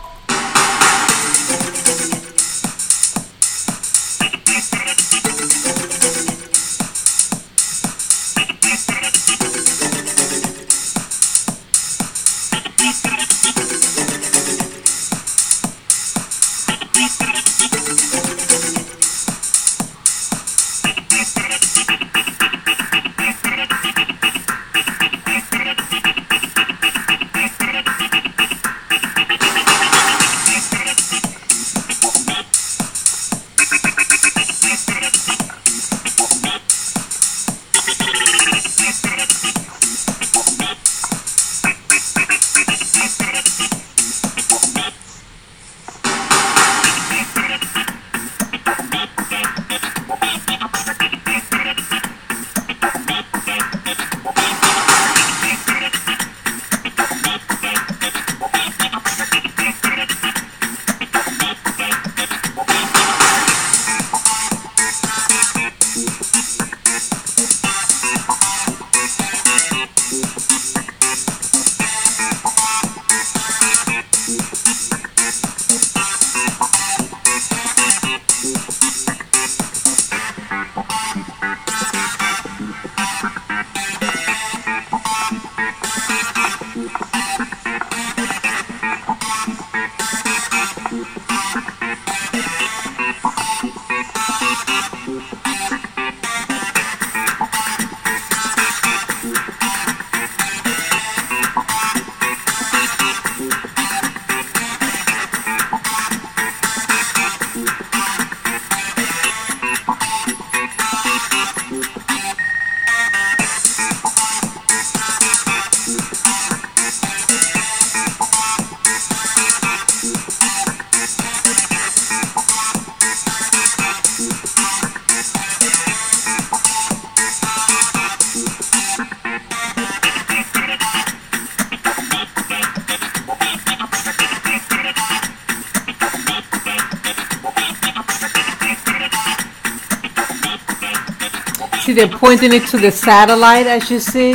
See, they're pointing it to the satellite, as you see.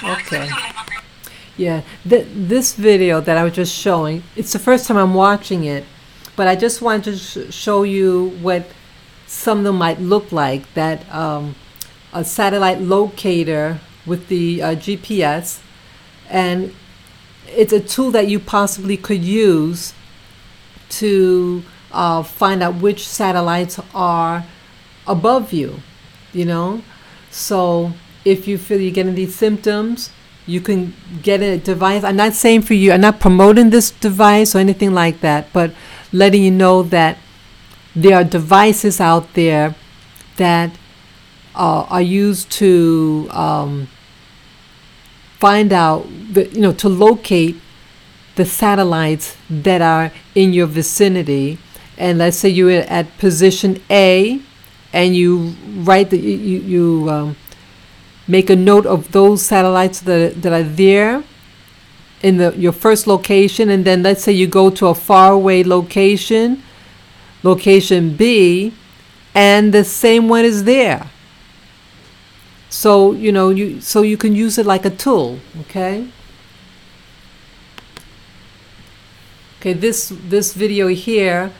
Okay. Yeah, this video that I was just showing, it's the first time I'm watching it, but I just wanted to show you what some of them might look like. That a satellite locator with the GPS, and it's a tool that you possibly could use to find out which satellites are above you, you know. So if you feel you're getting these symptoms, you can get a device. I'm not saying for you, I'm not promoting this device or anything like that, but letting you know that there are devices out there that are used to find out, to locate the satellites that are in your vicinity. And let's say you're at position A, and you write that you make a note of those satellites that are there in your first location, and then let's say you go to a faraway location, location B, and the same one is there. So you can use it like a tool. Okay. Okay. This video here.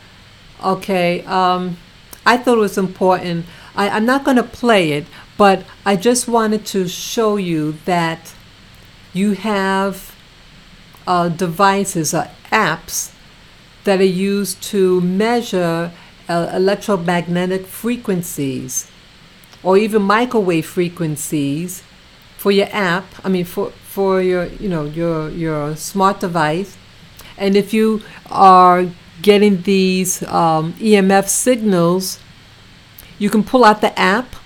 Okay. I thought it was important. I'm not going to play it, but I just wanted to show you that you have devices or apps that are used to measure electromagnetic frequencies or even microwave frequencies for your app. I mean, for your your smart device. And if you are getting these EMF signals, you can pull out the app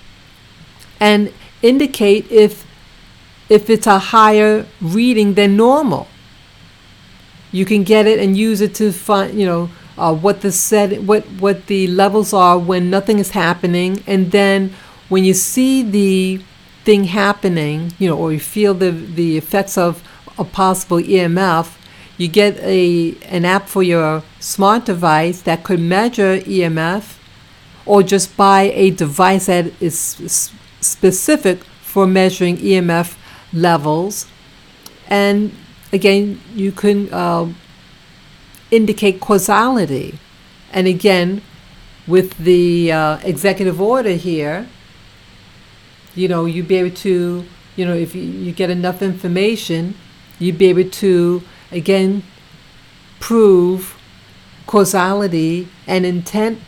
and indicate if it's a higher reading than normal. You can get it and use it to find what the levels are when nothing is happening, and then when you see the thing happening, or you feel the effects of a possible EMF, you get an app for your smart device that could measure EMF, or just buy a device that is specific for measuring EMF levels. And again, you can indicate causality. And again, with the executive order here, you'd be able to, if you get enough information, you'd be able to, again, prove causality and intent,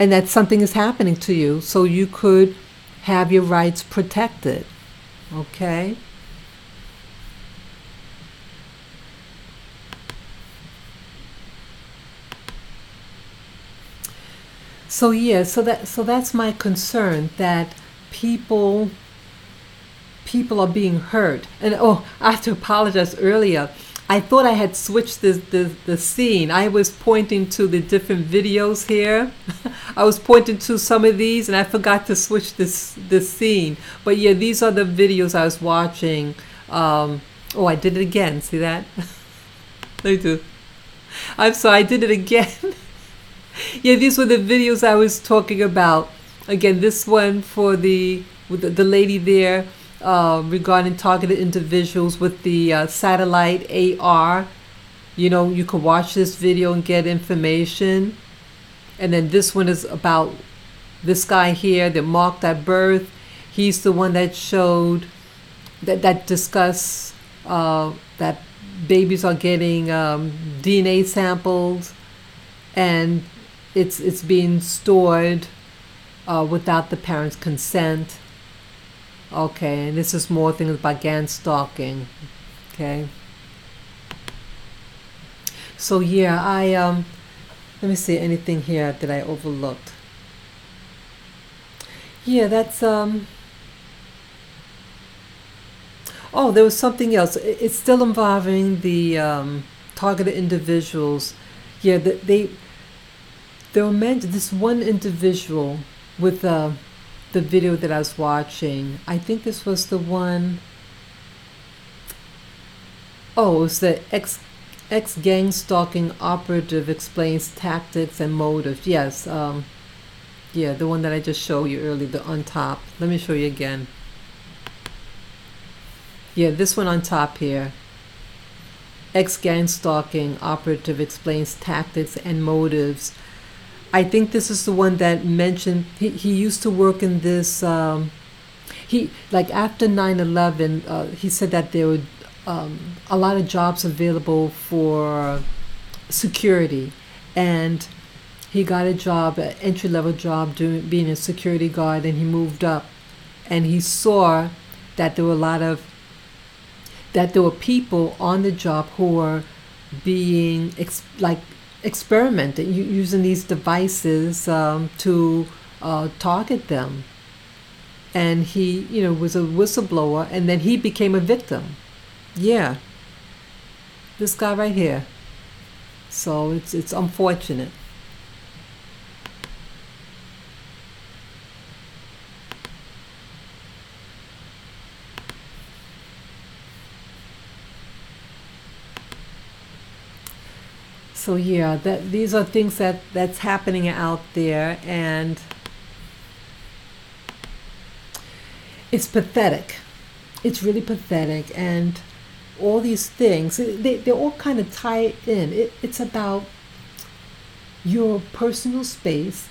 and that something is happening to you, so you could have your rights protected. Okay? So yeah, so that's my concern, that people are being hurt. And I have to apologize earlier. I thought I had switched the scene. I was pointing to the different videos here. I was pointing to some of these, and I forgot to switch this scene. But yeah, these are the videos I was watching. I did it again. See that? Let me do. I'm sorry, I did it again. Yeah, these were the videos I was talking about. Again, this one with the lady there regarding targeted individuals with the satellite AR. You can watch this video and get information. And then this one is about this guy here that marked at birth. He's the one that showed that discussed that babies are getting DNA samples, and it's being stored without the parents' consent. Okay, and this is more things about GAN stalking. Okay. So yeah, let me see, anything here that I overlooked. Yeah, that's Oh, there was something else. It's still involving the targeted individuals. Yeah, they were meant. This one individual with the video that I was watching. I think this was the one. Oh, it was the ex gang stalking operative explains tactics and motives. Yes, yeah, the one that I just showed you earlier, the on top. Let me show you again. Yeah, this one on top here. Ex-gang stalking operative explains tactics and motives. I think this is the one that mentioned he used to work in this. He like after 9/11, he said that there were a lot of jobs available for security, and he got a job, an entry-level job, being a security guard, and he moved up, and he saw that there were people on the job who were being experimented using these devices to target them, and he was a whistleblower, and then he became a victim. Yeah, this guy right here. So it's unfortunate. So yeah, these are things that's happening out there, and it's pathetic. It's really pathetic, and all these things they're all kind of tie in. It's about your personal space.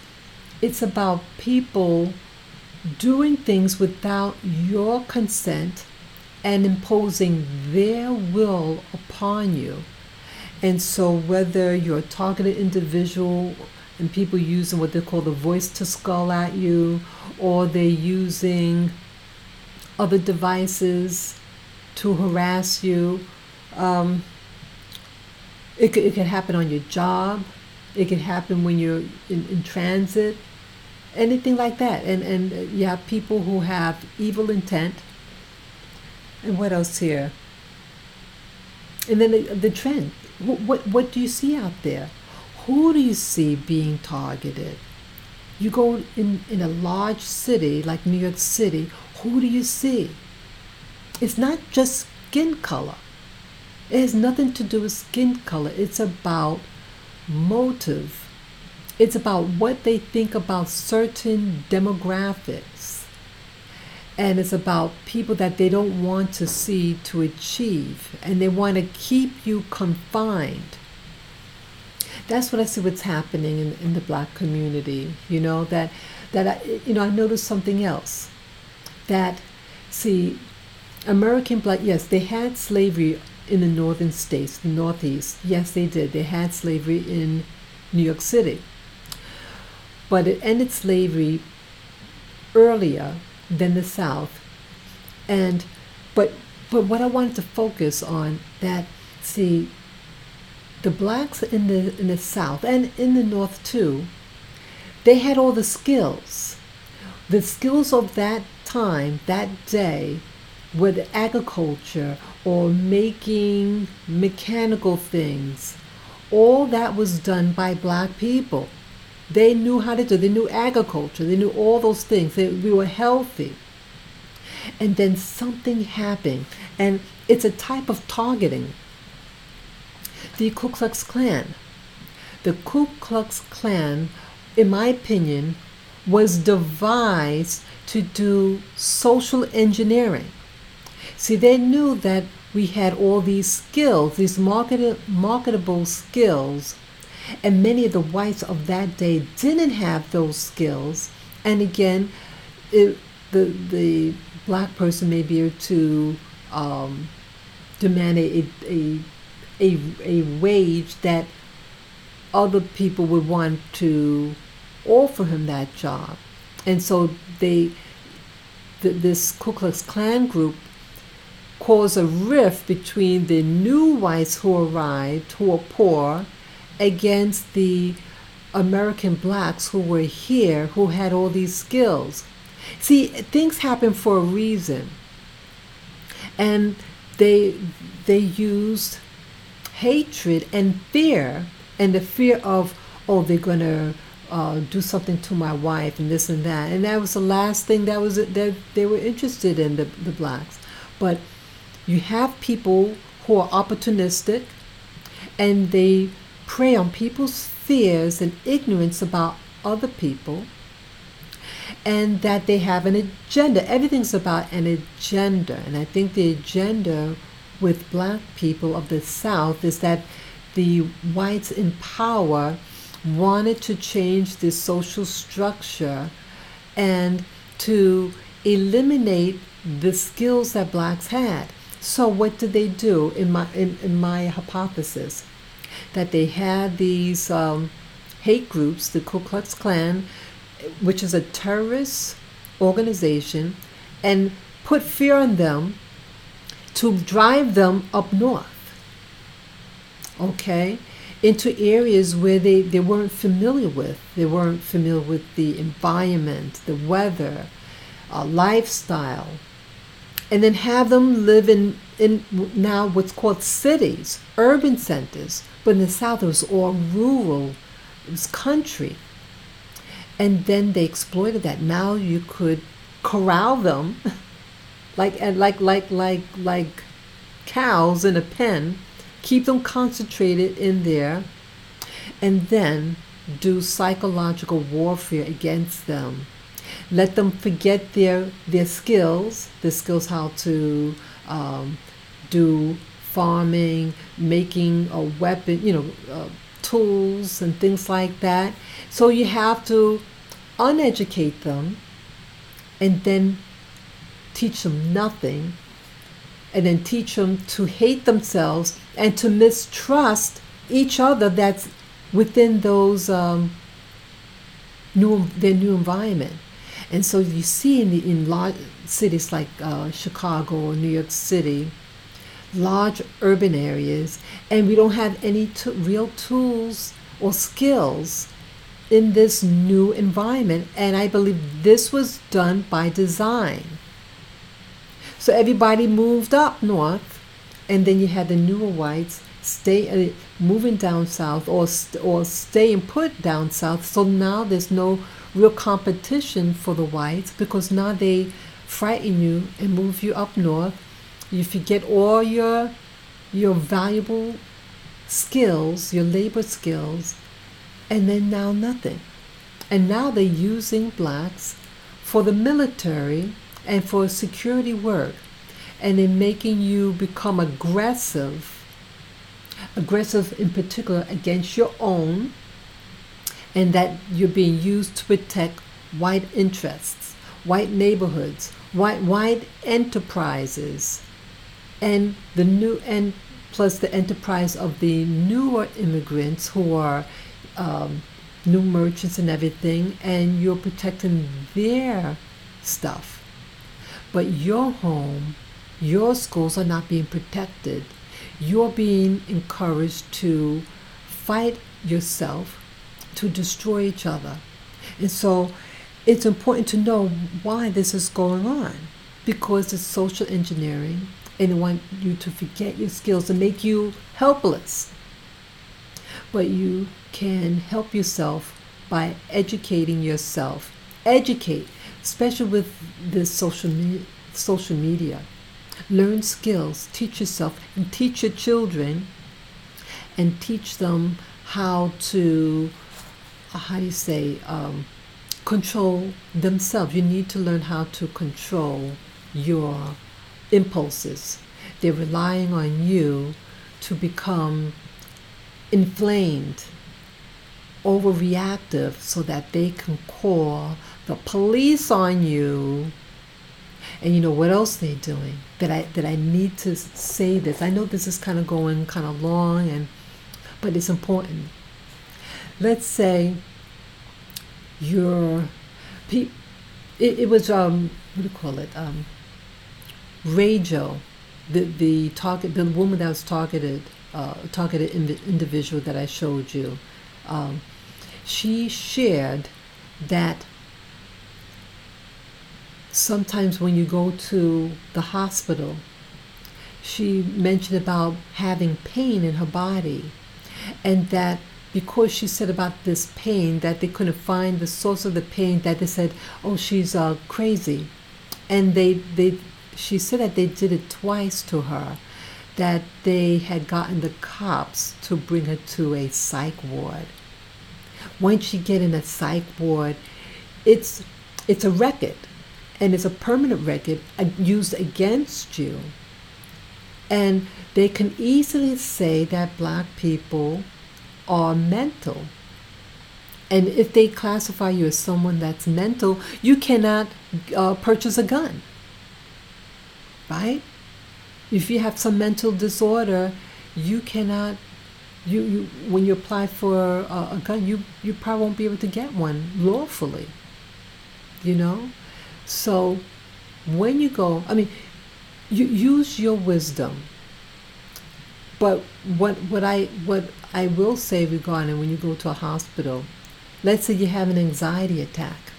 It's about people doing things without your consent and imposing their will upon you. And so whether you're a targeted individual and people using what they call the voice to skull at you, or they're using other devices to harass you, it could happen on your job. It could happen when you're in transit, anything like that. And you have people who have evil intent. And what else here? And then the trend. What do you see out there? Who do you see being targeted? You go in a large city like New York City, who do you see? It's not just skin color. It has nothing to do with skin color. It's about motive. It's about what they think about certain demographics. And it's about people that they don't want to see to achieve, and they want to keep you confined. That's what I see what's happening in the black community. That I noticed something else. That, see, American black, yes, they had slavery in the northern states, the Northeast. Yes, they did. They had slavery in New York City. But it ended slavery earlier than the South. But what I wanted to focus on, that, see, the blacks in the South and in the North too, they had all the skills. The skills of that time, that day, whether agriculture or making mechanical things, all that was done by black people. They knew how to do. They knew agriculture. They knew all those things. We were healthy. And then something happened, and it's a type of targeting. The Ku Klux Klan. The Ku Klux Klan, in my opinion, was devised to do social engineering. See, they knew that we had all these skills, these marketable skills, and many of the whites of that day didn't have those skills. And again, the black person may be able to demand a wage that other people would want to offer him that job. And so this Ku Klux Klan group caused a rift between the new whites who arrived, who were poor, against the American blacks who were here, who had all these skills. See, things happen for a reason. And they used hatred and fear, and the fear of, oh, they're gonna do something to my wife and this and that, and that was the last thing that they were interested in, the blacks. But you have people who are opportunistic, and they prey on people's fears and ignorance about other people, and that they have an agenda. Everything's about an agenda. And I think the agenda with black people of the South is that the whites in power wanted to change the social structure and to eliminate the skills that blacks had. So what did they do in my hypothesis? That they had these hate groups, the Ku Klux Klan, which is a terrorist organization, and put fear on them to drive them up north, okay, into areas where they weren't familiar with. They weren't familiar with the environment, the weather, lifestyle, and then have them live in now what's called cities, urban centers. But in the South, it was all rural, it was country. And then they exploited that. Now you could corral them like cows in a pen, keep them concentrated in there, and then do psychological warfare against them. Let them forget their skills, how to do farming, making a weapon, tools and things like that. So you have to uneducate them and then teach them nothing, and then teach them to hate themselves and to mistrust each other that's within those their new environment. And so you see in large cities like Chicago or New York City, large urban areas, and we don't have any real tools or skills in this new environment. And I believe this was done by design. So everybody moved up north, and then you had the newer whites moving down south, or staying put down south. So now there's no real competition for the whites, because now they frighten you and move you up north. You forget all your valuable skills, your labor skills, and then now nothing. And now they're using blacks for the military and for security work, and in making you become aggressive in particular against your own, and that you're being used to protect white interests, white neighborhoods, white enterprises, and plus the enterprise of the newer immigrants who are new merchants and everything, and you're protecting their stuff. But your home, your schools are not being protected. You're being encouraged to fight yourself, to destroy each other. And so it's important to know why this is going on, because it's social engineering, and they want you to forget your skills and make you helpless. But you can help yourself by educating yourself. Educate, especially with this social media. Learn skills, teach yourself, and teach your children, and teach them how to, control themselves. You need to learn how to control your impulses. They're relying on you to become inflamed, overreactive, so that they can call the police on you. And you know what else they're doing? That I need to say this. I know this is kind of going kind of long, but it's important. Let's say it was what do you call it? Rachel, the woman that was targeted individual that I showed you. She shared that sometimes when you go to the hospital she mentioned about having pain in her body, and that because she said about this pain that they couldn't find the source of the pain, that they said, oh, she's crazy. And she said that they did it twice to her, that they had gotten the cops to bring her to a psych ward. Once you get in a psych ward, it's a record, and it's a permanent record used against you. And they can easily say that black people are mental. And if they classify you as someone that's mental, you cannot purchase a gun, right? If you have some mental disorder, you cannot, when you apply for a gun, you probably won't be able to get one lawfully, you know? So when you go, I mean, you use your wisdom. But what I will say regarding when you go to a hospital, let's say you have an anxiety attack,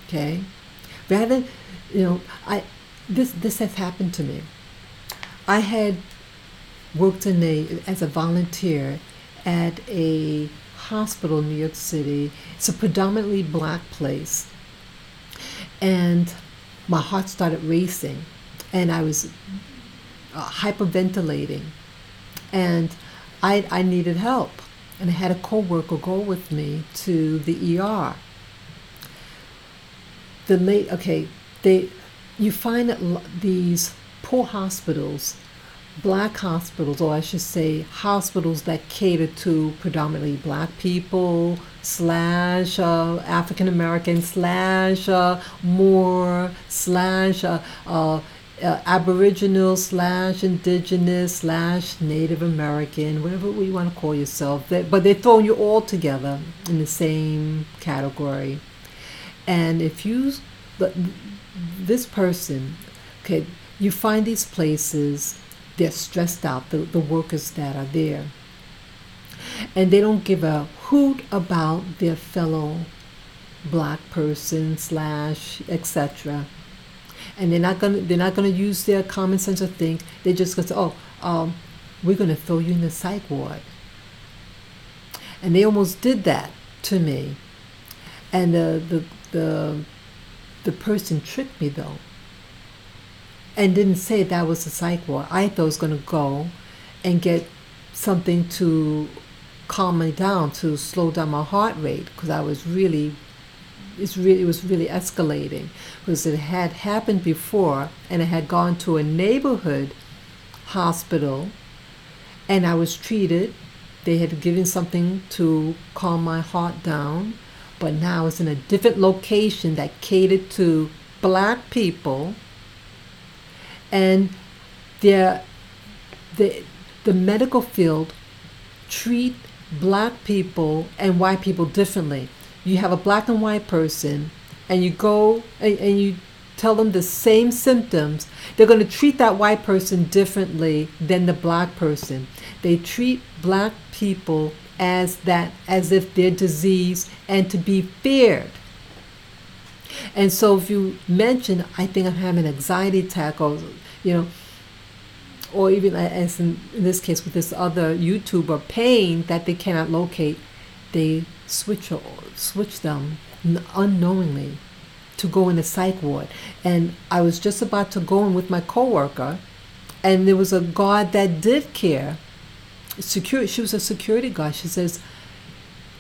okay? Rather, this has happened to me. I had worked as a volunteer at a hospital in New York City. It's a predominantly black place. And my heart started racing, and I was hyperventilating, and I needed help. And I had a coworker go with me to the ER. You find that these poor hospitals, black hospitals, or I should say hospitals that cater to predominantly black people / African American / Moor / Aboriginal / Indigenous / Native American, whatever you want to call yourself. But they're throwing you all together in the same category. And if this person, okay, you find these places, they're stressed out, the workers that are there. And they don't give a hoot about their fellow black person / etc. And they're not gonna use their common sense or think. They're just gonna say, we're gonna throw you in the psych ward. And they almost did that to me. And the person tricked me though, and didn't say that was a psych ward. I thought I was gonna go and get something to calm me down, to slow down my heart rate, because it was really escalating, because it had happened before, and I had gone to a neighborhood hospital, and I was treated. They had given something to calm my heart down, but now it's in a different location that catered to black people, and the medical field treat black people and white people differently. You have a black and white person, and you go and you tell them the same symptoms, they're going to treat that white person differently than the black person. They treat black people as if they're diseased and to be feared. And so if you mention, I think I'm having an anxiety attack, or or even as in this case with this other YouTuber, pain that they cannot locate, they switch them unknowingly to go in the psych ward. And I was just about to go in with my coworker, and there was a guard that did care. She was a security guard. She says,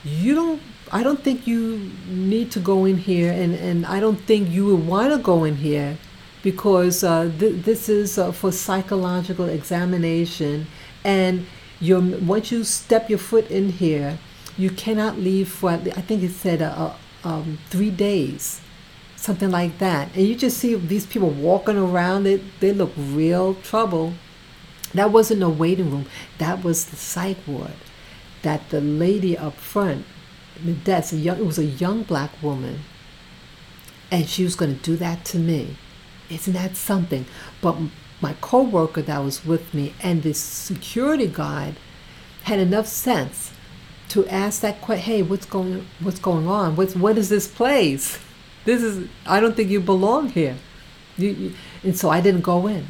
I don't think you need to go in here, and I don't think you would want to go in here, because this is for psychological examination, and once you step your foot in here, you cannot leave for, I think it said 3 days, something like that. And you just see these people walking around, they look real trouble. That wasn't no waiting room. That was the psych ward. That the lady up front, the desk, it was a young black woman, and she was going to do that to me. Isn't that something? But my coworker that was with me and this security guard had enough sense to ask that question. Hey, what's going on? What is this place? I don't think you belong here. And so I didn't go in.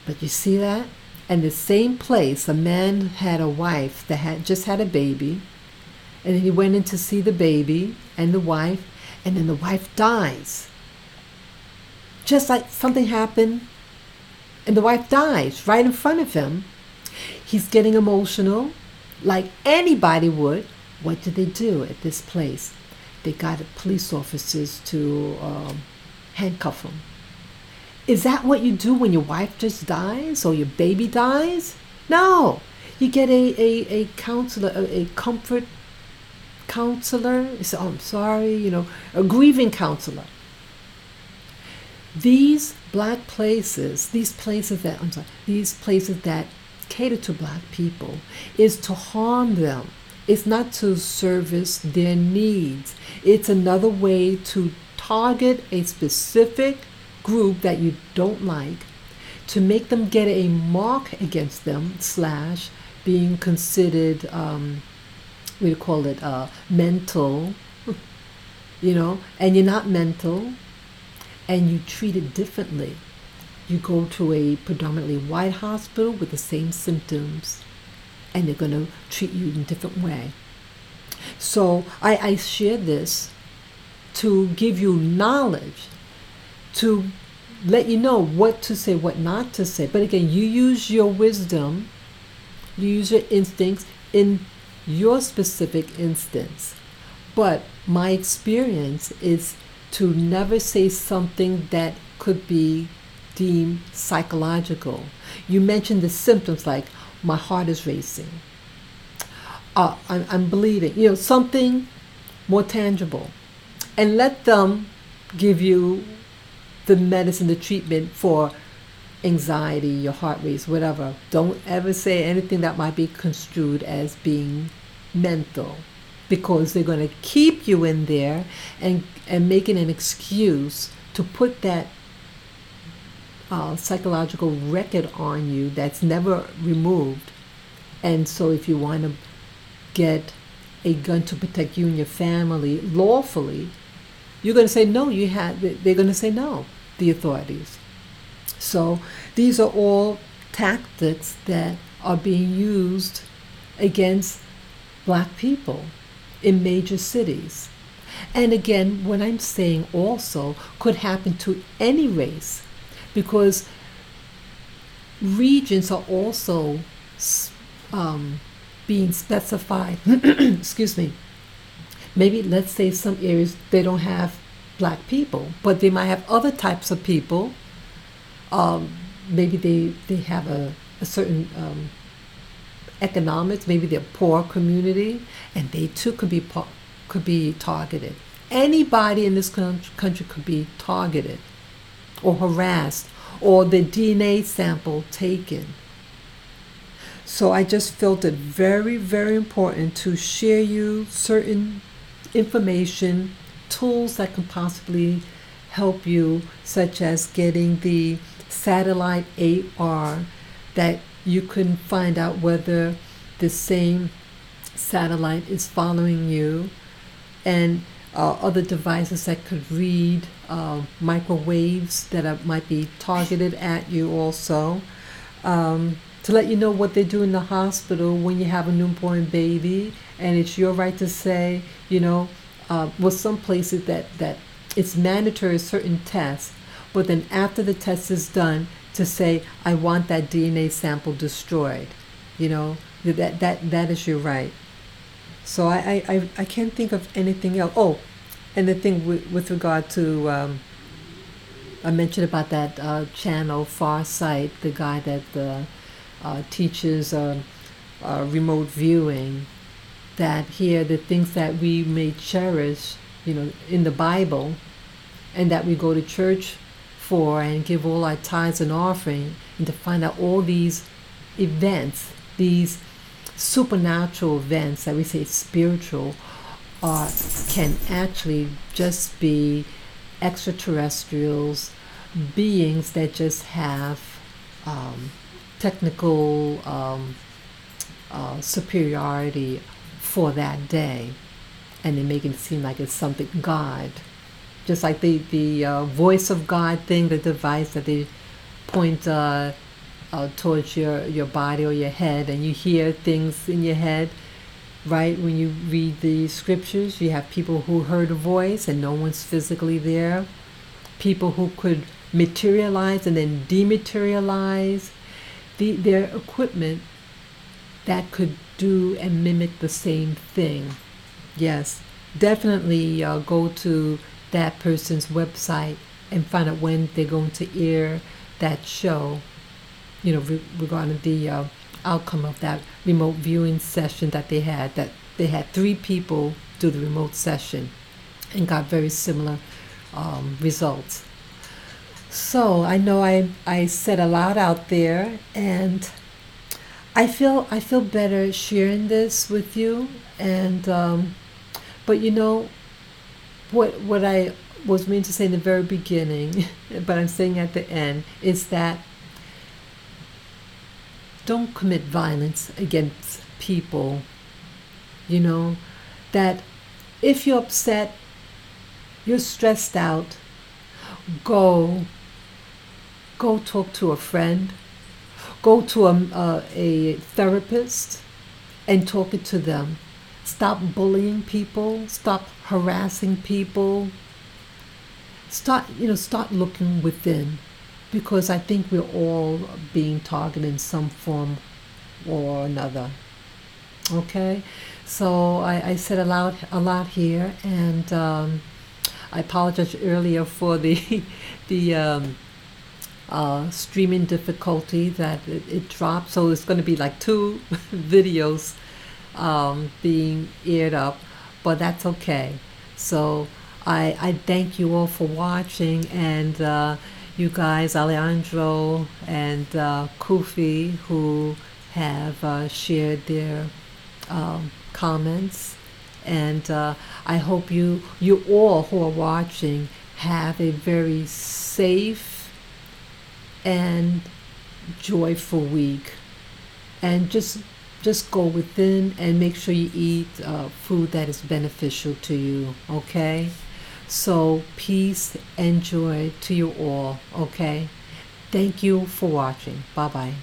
But you see that? And the same place, a man had a wife that had just had a baby, and then he went in to see the baby and the wife, and then the wife dies. Just like something happened, and the wife dies right in front of him. He's getting emotional, like anybody would. What did they do at this place? They got police officers to handcuff him. Is that what you do when your wife just dies or your baby dies? No. You get a counselor, a comfort counselor. You say, oh, I'm sorry, a grieving counselor. These black places, these places that cater to black people, is to harm them. It's not to service their needs. It's another way to target a specific group that you don't like, to make them get a mark against them, / being considered, we call it mental, and you're not mental, and you treat it differently. You go to a predominantly white hospital with the same symptoms, and they're going to treat you in a different way. So I share this to give you knowledge, to let you know what to say, what not to say. But again, you use your wisdom, you use your instincts in your specific instance. But my experience is to never say something that could be deemed psychological. You mentioned the symptoms like, my heart is racing, I'm bleeding, something more tangible. And let them give you the medicine, the treatment for anxiety, your heart rate, whatever. Don't ever say anything that might be construed as being mental, because they're going to keep you in there and making an excuse to put that psychological record on you that's never removed. And so if you want to get a gun to protect you and your family lawfully, you're going to say no. They're going to say no, the authorities. So these are all tactics that are being used against black people in major cities. And again, what I'm saying also could happen to any race, because regions are also being specified. Excuse me. Maybe let's say some areas they don't have black people, but they might have other types of people. Maybe they have a certain economics. Maybe they're a poor community, and they too could be targeted. Anybody in this country could be targeted or harassed, or the DNA sample taken. So I just felt it very, very important to share you certain information, tools that can possibly help you, such as getting the satellite AR, that you can find out whether the same satellite is following you, and other devices that could read microwaves that might be targeted at you also, to let you know what they do in the hospital when you have a newborn baby. And it's your right to say, some places that it's mandatory certain tests, but then after the test is done, to say, I want that DNA sample destroyed. That is your right. So I can't think of anything else. Oh, and the thing with regard to, I mentioned about that channel, Farsight, the guy that teaches remote viewing, that here the things that we may cherish, in the Bible, and that we go to church for and give all our tithes and offering, and to find out all these events, these supernatural events that we say spiritual, can actually just be extraterrestrials, beings that just have technical superiority for that day, and they make it seem like it's something God, just like the voice of God thing, the device that they point towards your body or your head, and you hear things in your head, right? When you read the scriptures, you have people who heard a voice and no one's physically there, people who could materialize and then dematerialize, their equipment that could do and mimic the same thing. Yes, definitely go to that person's website and find out when they're going to air that show, regarding the outcome of that remote viewing session that they had. That they had 3 people do the remote session and got very similar results. So I know I said a lot out there, and I feel better sharing this with you. And but what I was meant to say in the very beginning, but I'm saying at the end, is that don't commit violence against people. That if you're upset, you're stressed out, go talk to a friend, go to a therapist and talk it to them. Stop bullying people, stop harassing people. Start looking within, because I think we're all being targeted in some form or another. Okay, so I said a lot here, and I apologize earlier for the streaming difficulty that it dropped. So it's going to be like 2 videos being aired up, but that's okay. So I thank you all for watching, and you guys, Alejandro and Kufi, who have shared their comments, and I hope you all who are watching have a very safe and joyful week, and just go within and make sure you eat food that is beneficial to you. Okay, so peace and joy to you all. Okay, thank you for watching. Bye bye.